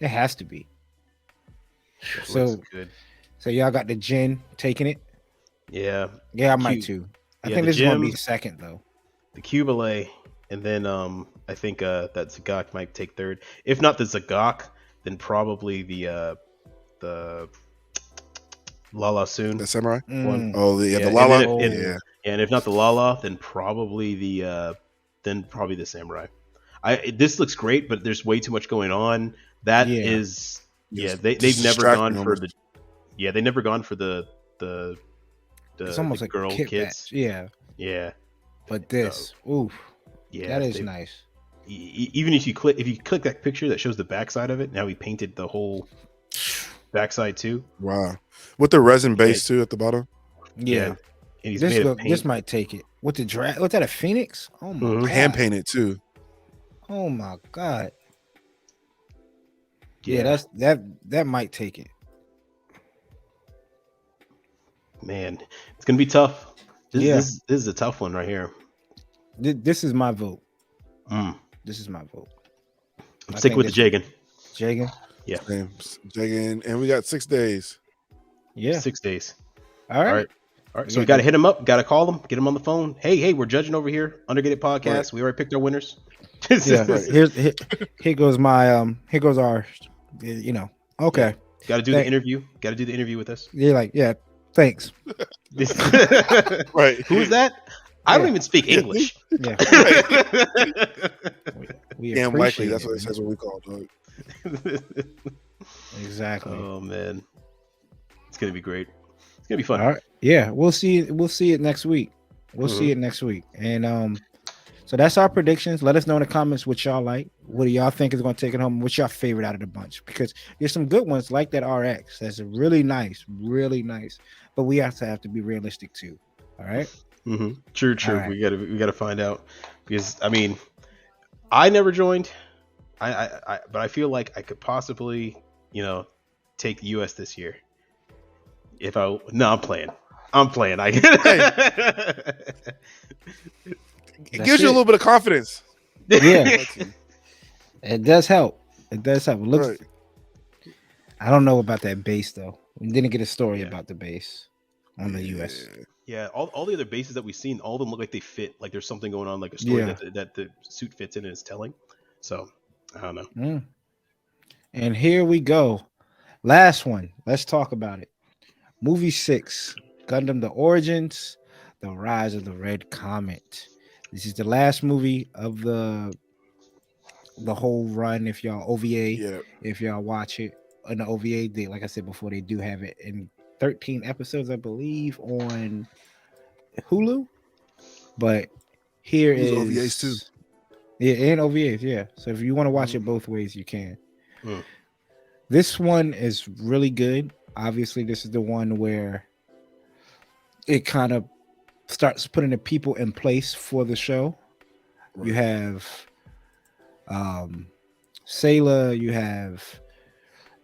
it has to be. it So, looks good. so y'all got the Jin taking it. Yeah, Yeah, I might Cute. too. I Yeah, think the this is gonna be Jim- second though. the Cubile, and then I I think that Zagok might take third. If not the Zagok, then probably the Lala Soon The samurai. one. Mm. Oh, the Yeah, and then Lala. Oh. Yeah, and if not the Lala, then probably the Samurai. This looks great, but there's way too much going on. That Yeah. is, yeah, just they've never distracting gone for almost. the, yeah, they never gone for the It's the almost like girl kit kids. batch. Yeah. Yeah, But so, this, oof, yeah, that is they nice. even if you click that picture that shows the backside of it. Now we painted the whole backside too. Wow, with the resin Yeah, base too at the bottom. yeah, Yeah. and he's This made of look. This paint. might take it. What the What's that? A phoenix? Oh my Mhm. Hand god. painted too. Oh my god. Yeah, Yeah, that might take it. man, it's gonna be tough. This Yeah. this is a tough one right here. This is my vote. Mm. This is my vote. I'm I sticking think with the Jagan. Jagan. Yeah, Same. Jagging, and we got 6 days. Yeah. 6 days. All All right. right. All right. So Yeah, we got to hit him up. Got to call them. Get him on the phone. Hey, we're judging over here. Undergated podcast. Right. We already picked our winners. Yeah. Right. Here goes my here goes our okay. Got to do the interview. Got to do the interview with us. You're like, yeah, thanks. Right. Who is that? I don't Yeah. even speak English. Yeah. We Damn likely. appreciate That's it, what man. that's what we call it. Exactly. Oh man, it's gonna be great. It's gonna be fun. All right. Yeah, we'll see it next week. We'll Mhm. see it next week. And so that's our predictions. Let us know in the comments what y'all like. What do y'all think is going to take it home? What's your favorite out of the bunch? Because there's some good ones like that RX. That's really nice, really nice. But we have to be realistic too. All right. Mm-hmm. True. All right. We gotta find out because I mean, I never joined. But I feel like I could possibly, take the U.S. this year. I'm playing. It gives you a little bit of confidence. Yeah. It does help. It does help. It looks. Right. I don't know about that base though. We didn't get a story Yeah. about the base on the U.S. Yeah, all the other bases that we've seen, all of them look like they fit. Like there's something going on, like a story Yeah. that the suit fits in and is telling. So I don't know. Mm. And here we go. Last one. Let's talk about it. Movie 6, Gundam: The Origins, The Rise of the Red Comet. This is the last movie of the whole run. If y'all OVA, Yeah. if y'all watch it on the OVA, they, like I said before, they do have it in 13 episodes, I believe, on Hulu. But here Hulu's is OVAs too. Yeah, and OVAs, yeah. So if you want to watch it both ways, you can. Mm. This one is really good. Obviously, this is the one where it kind of starts putting the people in place for the show. Right. You have Sailor, you have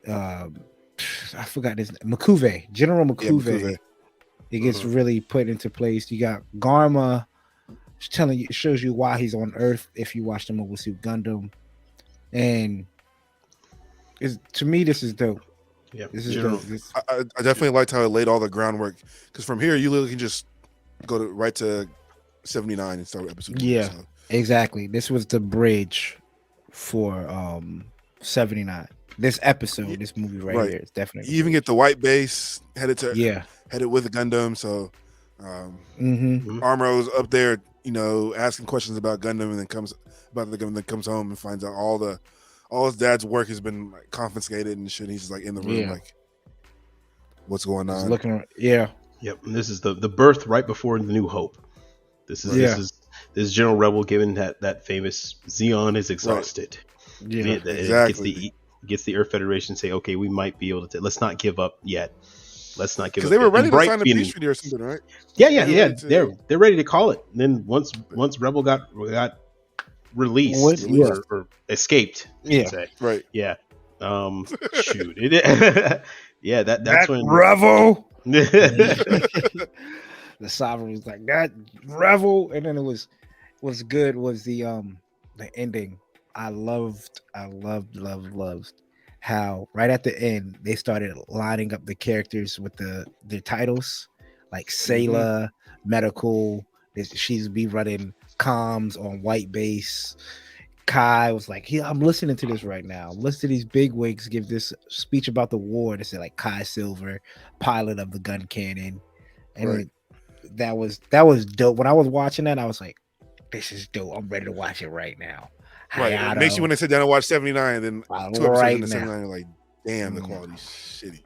I forgot his name, Makuve, General Makuve. Makuve. It gets really put into place. You got Garma telling you, it shows you why he's on Earth if you watch the Mobile Suit Gundam. And to me, this is dope. Yeah, This is General. dope. I definitely liked how it laid all the groundwork because from here you literally can just go right to 79 and start episode 1. Yeah. So, Exactly. This was the bridge for 79. This episode, this movie right here is definitely. you even get the white base headed with the Gundam. So Armo's up there, asking questions about Gundam, and then comes home and finds out all his dad's work has been like confiscated and shit. He's just like in the room, like, what's going on? Looking, Yep. And this is the birth right before the New Hope. This is General Rebel giving that famous Xeon is exhausted. Yeah, exactly. It gets the Earth Federation to say, okay, we might be able to. Let's not give up yet. Let's not give up. Because they were ready And to Bright sign a being- peace treaty or something, right? Yeah. They're ready to call it. And then once Rebel got released or escaped, I should say. Right. Yeah. Shoot. That's when Revel. The Sovereign was like that Revel, and then it was good was the ending. I loved how right at the end they started lining up the characters with their titles, like Sailor, Medical. She's be running comms on White Base. Kai was like, I'm listening to this right now. Listen to these big wigs give this speech about the war. They said like Kai Silver, pilot of the gun cannon, and Right. that was dope. When I was watching that, I was like, this is dope. I'm ready to watch it right now. Right. It makes you want to sit down and watch 79, and then 2 episodes right into now. 79, you're like, damn, the quality's shitty.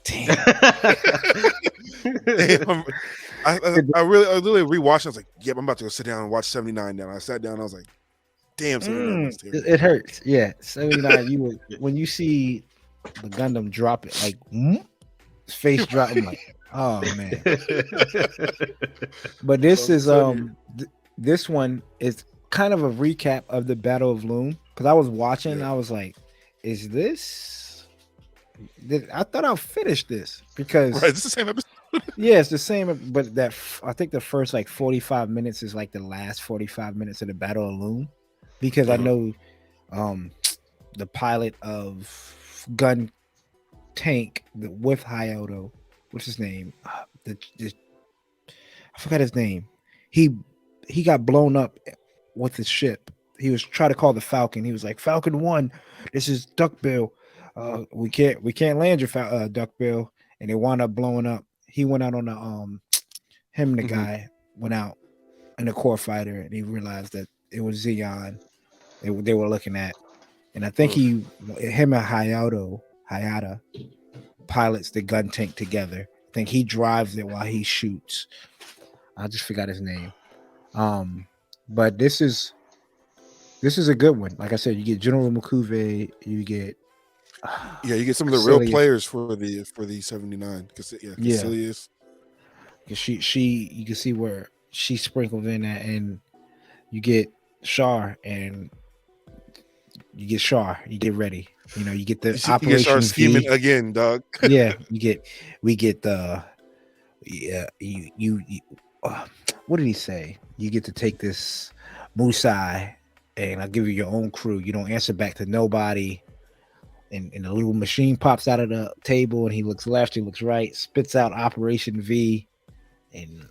Damn. Damn. I literally rewatched. I was like, "Yep, I'm about to go sit down and watch 79." Now I sat down. I was like, "Damn, 79 was terrible." It hurts. Yeah, 79. When you see the Gundam drop it, like his face drop. I'm like, oh man. But this is this one is kind of a recap of the Battle of Loom, because I was watching. Yeah. I was like, is this? I thought I'll finish this because Right, it's the same episode. Yeah, it's the same, but I think the first like 45 minutes is like the last 45 minutes of the Battle of Loom, because I know the pilot of Gun Tank with Hayato, what's his name? I forgot his name. He got blown up with his ship. He was trying to call the Falcon. He was like, Falcon 1, this is Duckbill. We can't land your Duckbill, and they wound up blowing up. He went out on the him and the guy went out in the core fighter, and he realized that it was Zeon they were looking at, and I think him and Hayata pilots the gun tank together. I think he drives it while he shoots. I just forgot his name. But this is a good one. Like I said, you get General Makuve, you get you get some of the real players for the 79. Caecilius. She you can see where she sprinkled in at, and you get Char, and you get Char. You get ready. You know, you get the Operation Char scheming again, dog. Yeah, we get the what did he say? You get to take this Musai, and I'll give you your own crew. You don't answer back to nobody. And a little machine pops out of the table, and he looks left, he looks right, spits out Operation V, and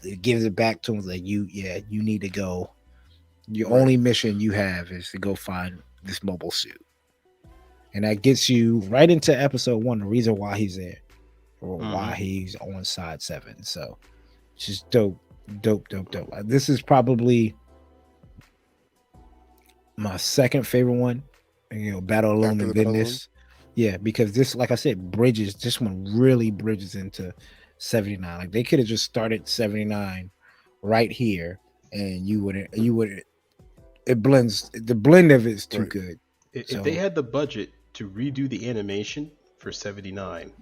it gives it back to him. It's like, you need to go. Your only mission you have is to go find this mobile suit. And that gets you right into episode 1, the reason why he's there, or why he's on side 7. So it's just dope. This is probably my second favorite one. You know, Battle of Loom and then this. Yeah, because this, like I said, this one really bridges into 79. Like they could have just started 79 right here, and you would it blends. The blend of it is too good. If they had the budget to redo the animation for 79,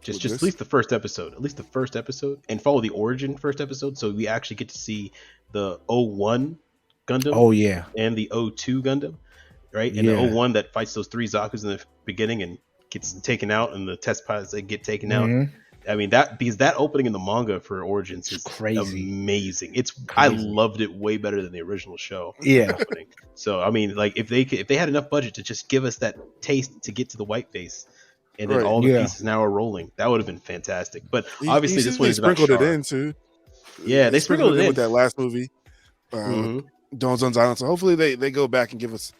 just at least the first episode, and follow the origin first episode, so we actually get to see the 01 Gundam and the 02 Gundam. Right, and the 01 that fights those 3 Zakus in the beginning and gets taken out, and the test pilots that get taken out. I mean, because that opening in the manga for Origins is crazy, amazing. I loved it way better than the original show. Yeah. So I mean, like if they had enough budget to just give us that taste to get to the white face, and then all the pieces now are rolling, that would have been fantastic. But obviously, this one is about sprinkled Char. it in too. Yeah, they sprinkled it in with that last movie, Dawn's Island. So hopefully they go back and give us.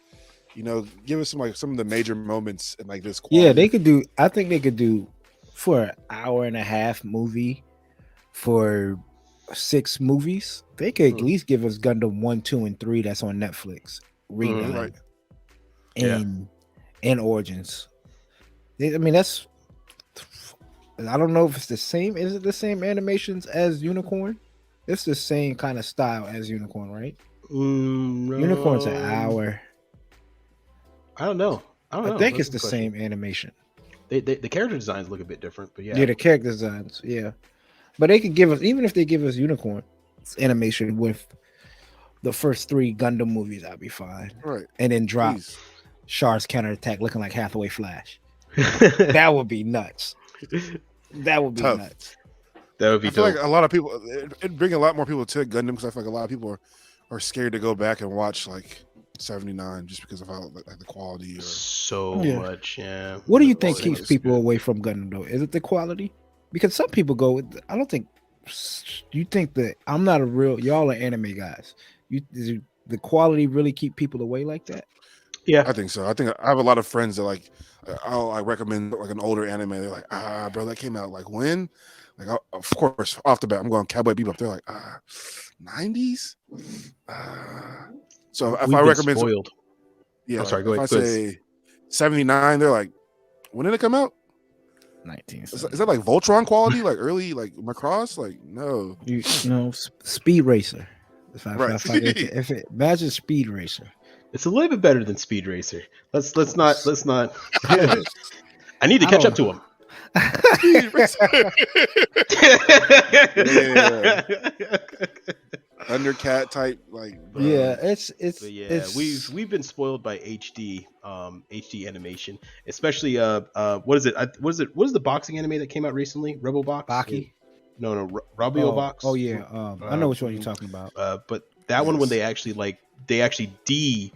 Give us some of the major moments in like this. Quality. Yeah, they could do. I think they could do for an hour and a half movie for 6 movies. They could at least give us Gundam 1, 2, and 3 that's on Netflix. Redone. And Origins. I mean, that's. I don't know if it's the same. Is it the same animations as Unicorn? It's the same kind of style as Unicorn, right? No. Unicorn's an hour. I don't know. I think it's the same animation. The character designs look a bit different, but yeah, the character designs, but they could give us, even if they give us Unicorn animation with the first 3 Gundam movies, I'd be fine. Right, and then drop Char's counterattack looking like Hathaway Flash. That would be nuts. That would be nuts. That would be. I feel like a lot of people. It'd bring a lot more people to Gundam, because I feel like a lot of people are scared to go back and watch like 79 just because of how like the quality much. Yeah. What do you think keeps people away from Gundam though? Is it the quality? Because some people go with, I don't think you think that I'm not a real, y'all are anime guys. the quality really keep people away like that? Yeah. I think so. I think I have a lot of friends that like I'll like recommend like an older anime. They're like, bro, that came out like when? Like, of course, off the bat, I'm going Cowboy Bebop. They're like, 90s. So if We've I been recommend, spoiled. yeah, I'm like, sorry. Go if I ahead. Go ahead. say 79, they're like, when did it come out? 19. Is that like Voltron quality, like early, like Macross? Like, no, You know, Speed Racer. right? If it imagine Speed Racer. It's a little bit better than Speed Racer. Let's not. I don't. I need to I catch don't up to him. Speed Racer. Yeah. Undercat type, like, bro. Yeah, But yeah, it's we've been spoiled by HD animation, especially what is it? What is the boxing anime that came out recently? Rebel Box? Baki. No, Rabio Box. Oh yeah. I know which one you're talking about. But that one when Yes. they actually de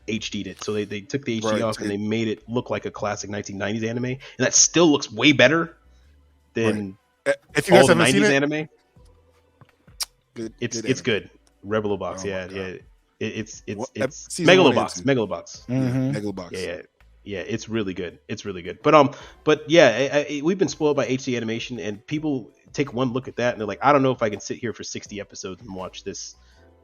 HD'd it, so they took the HD Right. off and they made it look like a classic 1990s anime, and that still looks way better than If you guys all the haven't seen 90s it, anime. good, It's anime. good. Rebel-Box, Oh my yeah, God. yeah. It's What- season one and Megalobox, two. Megalobox. Mhm. Megalobox. Yeah. It's really good. It's really good. But yeah, we've been spoiled by HD animation, and people take one look at that and they're like, I don't know if I can sit here for 60 episodes and watch this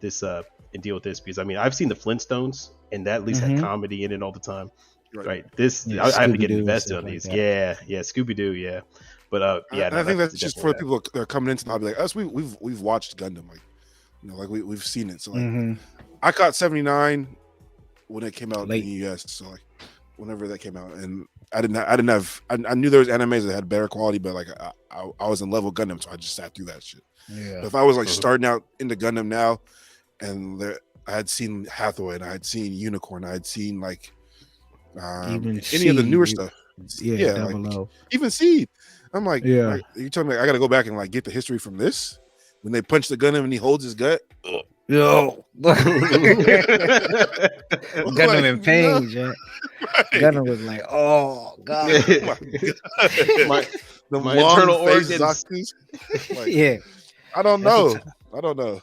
and deal with this, because I mean I've seen the Flintstones and that at least had Mhm. comedy in it all the time. Right. This Yeah, I have to get Scooby-Doo and invested stuff on like these. that. Yeah, Scooby Doo. Yeah, but yeah, And I think that's just for the definitely people that are coming into the hobby. Like us, we've watched Gundam, like, you know, like we've seen it. So like, Mhm. I caught 79 when it came out Late. in the US. So like, whenever that came out, and I knew there was animes that had better quality, but like I was in level Gundam, so I just sat through that shit. Yeah. But if I was like starting out into Gundam now, and I had seen Hathaway, and I had seen Unicorn, I had seen like Even any of the newer Seed, stuff. Yeah, like Double O. even Seed. I'm like, Yeah. you told me I got to go back and like get the history from this when they punch the Gundam and he holds his gut. Yo. Gundam Like, in pain, Jack. Right. Gundam was like, oh god. my The my long internal face organs. Zaku's. Like, Yeah. I don't That's know. I don't know.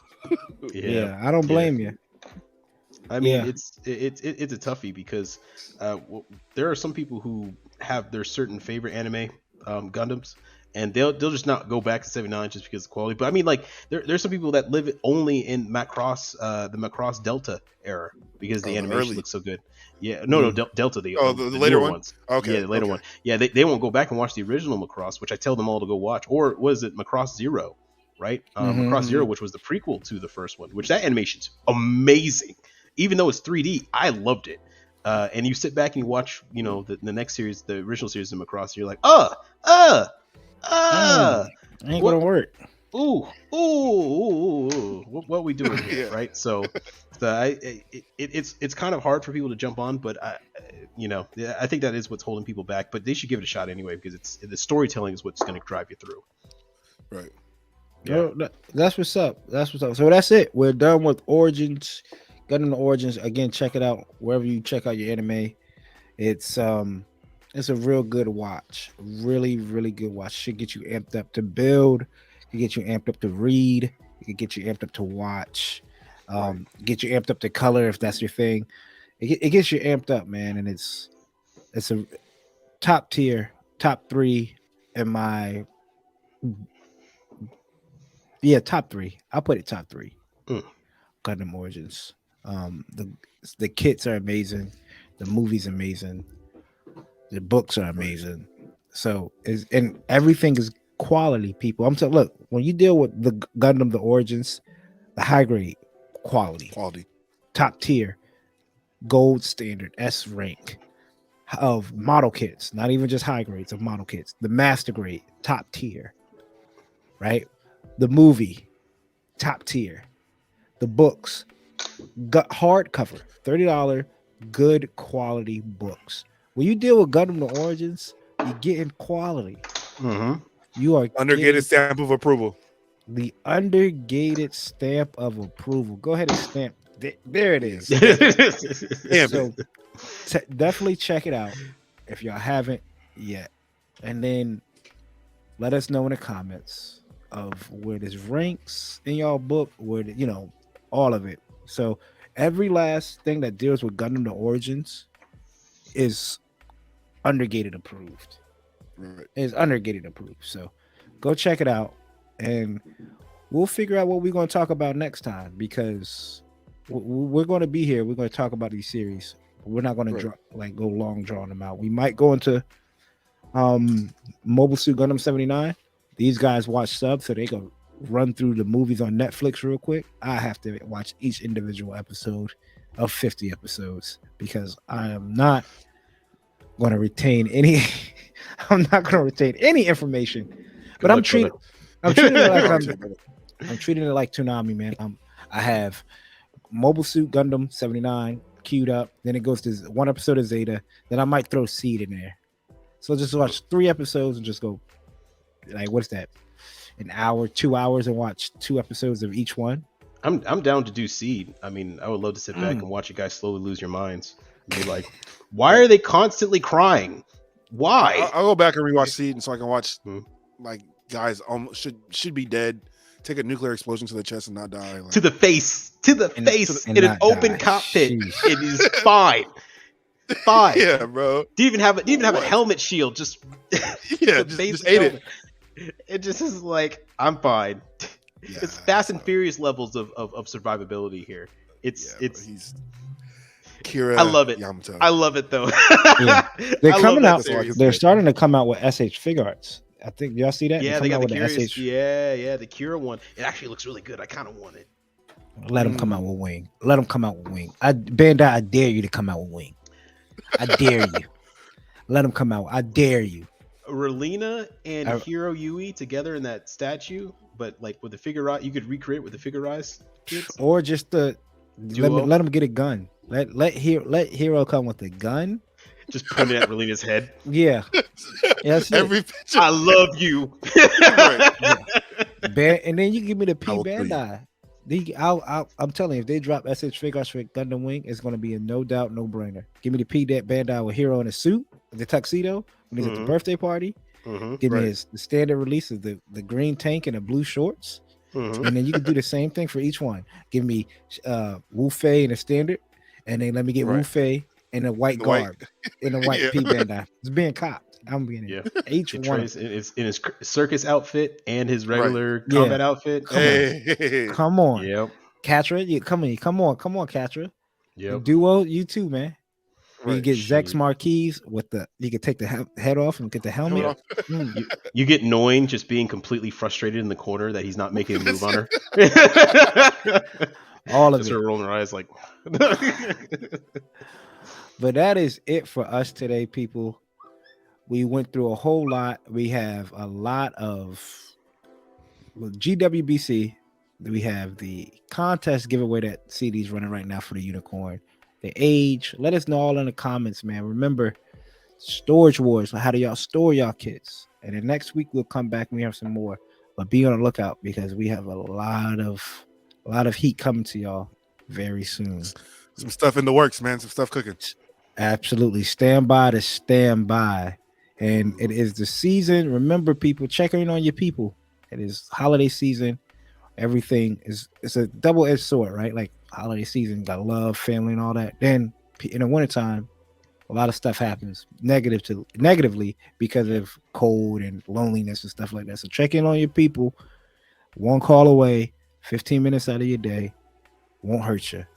Yeah, I don't blame you. I mean, Yeah. it's a toughie because there are some people who have their certain favorite anime Gundams, and they'll just not go back to 79 just because of quality. But I mean, like there's some people that live only in Macross, the Macross Delta era, because the the animation early. looks so good. Yeah, no, Delta, the later newer one? ones. Okay, Yeah, the later okay. one. Yeah, they won't go back and watch the original Macross, which I tell them all to go watch. Or was it Macross Zero? Right, Macross Zero, which was the prequel to the first one, which that animation's amazing. Even though it's 3D, I loved it. And you sit back and you watch, you know, the next series, the original series of Macross, and you're like, Ain't what? gonna work. Ooh, what we doing here, Yeah. right? So, it's kind of hard for people to jump on, but I think that is what's holding people back. But they should give it a shot anyway, because the storytelling is what's going to drive you through. Right. Yeah. Well, that's what's up. That's what's up. So that's it. We're done with Origins. Gundam Origins. Again, check it out wherever you check out your anime. It's a real good watch. Really, really good watch. Should get you amped up to build. It get you amped up to read. It can get you amped up to watch. Get you amped up to color if that's your thing. It gets you amped up, man. And it's a top tier, top 3 in my top 3. I'll put it top 3. Gundam Origins. The kits are amazing. The movie's amazing. The books are amazing. So and everything is quality, people. I'm saying, look, when you deal with the Gundam, the Origins, the high grade quality, top tier, gold standard, S rank of model kits, not even just high grades of model kits, the master grade, top tier, right? The movie, top tier. The books, hardcover, $30, good quality books. When you deal with Gundam the Origins, you're getting quality. You are Undergated stamp of approval. The undergated stamp of approval. Go ahead and stamp. There it is. So definitely check it out if y'all haven't yet, and then let us know in the comments of where this ranks in y'all book. Where all of it. So every last thing that deals with Gundam the Origins is Undergated approved. Right. Is Undergated approved. So go check it out, and we'll figure out what we're going to talk about next time, because we're going to be here. We're going to talk about these series. We're not going to go long drawing them out. We might go into Mobile Suit Gundam 79. These guys watch subs, so they can run through the movies on Netflix real quick. I have to watch each individual episode of 50 episodes, because I am not going to retain any. I'm not going to retain any information. Good luck, brother. I'm treating it like I'm treating it like Toonami, man. I have Mobile Suit Gundam 79 queued up. Then it goes to one episode of Zeta. Then I might throw Seed in there. So just watch 3 episodes and just go, like, what's that? An hour, 2 hours, and watch 2 episodes of each one. I'm down to do Seed. I mean, I would love to sit back and watch you guys slowly lose your minds. And be like, why are they constantly crying? Why? I'll go back and rewatch Seed, and so I can watch like guys should be dead, take a nuclear explosion to the chest and not die. Like, to the face in an open cockpit. Jeez. It is fine. Fine. yeah, bro. Do you even have a helmet shield? Just yeah, just ate it. It just is like, I'm fine. Yeah, it's Fast and Furious levels of survivability here. It's he's Kira. I love it. Yamato. I love it though. Yeah. They're coming out. Series. They're starting to come out with SH Fig Arts. I think y'all see that. Yeah, They're they got the coming out Curious. with Yeah, the Kira one. It actually looks really good. I kind of want it. Let them come out with Wing. Let them come out with Wing. Bandai, I dare you to come out with Wing. I dare you. Let them come out. I dare you. Relina and Hiro Yui together in that statue, but like with the figure, you could recreate with the figurized kids. Or just let them get a gun. Let Hero come with a gun. Just point it at Relina's head. Yeah. Yes. Every picture. I love you. And then you give me the P Bandai. I'm telling you, if they drop SH Figures for Gundam Wing, it's going to be a no doubt, no brainer. Give me the P Bandai with Hero in a suit, the tuxedo when he's at the birthday party. Give me the standard release of the green tank and the blue shorts. And then you can do the same thing for each one. Give me Wu Fei in a standard, and then let me get Wu Fei in a white garb, in a white P Bandai. It's being copped. I'm being each one. It's in his circus outfit and his regular combat outfit. Come on. Yep. Katra, come on, Katra. Yep. Duo, you too, man. Right. You get Zex Marquise with you can take the head off and get the helmet. You get Noin just being completely frustrated in the corner that he's not making a move on her. All of just it. her rolling her eyes like. But that is it for us today, people. We went through a whole lot. We have a lot of GWBC. We have the contest giveaway that CD's running right now for the unicorn. The age. Let us know all in the comments, man. Remember, storage wars. How do y'all store y'all kits? And then next week we'll come back and we have some more. But be on the lookout, because we have a lot of heat coming to y'all very soon. Some stuff in the works, man. Some stuff cooking. Absolutely. Stand by to stand by. And it is the season. Remember, people, check in on your people. It is holiday season. Everything it's a double-edged sword, right? Like holiday season, got love, family, and all that. Then in the wintertime, a lot of stuff happens negatively because of cold and loneliness and stuff like that. So check in on your people. One call away, 15 minutes out of your day. Won't hurt you.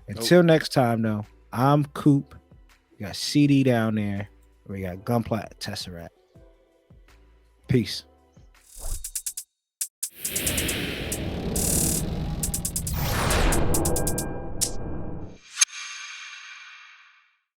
Until next time, though, I'm Coop. We got CD down there. We got Gunpla Tesseract. Peace.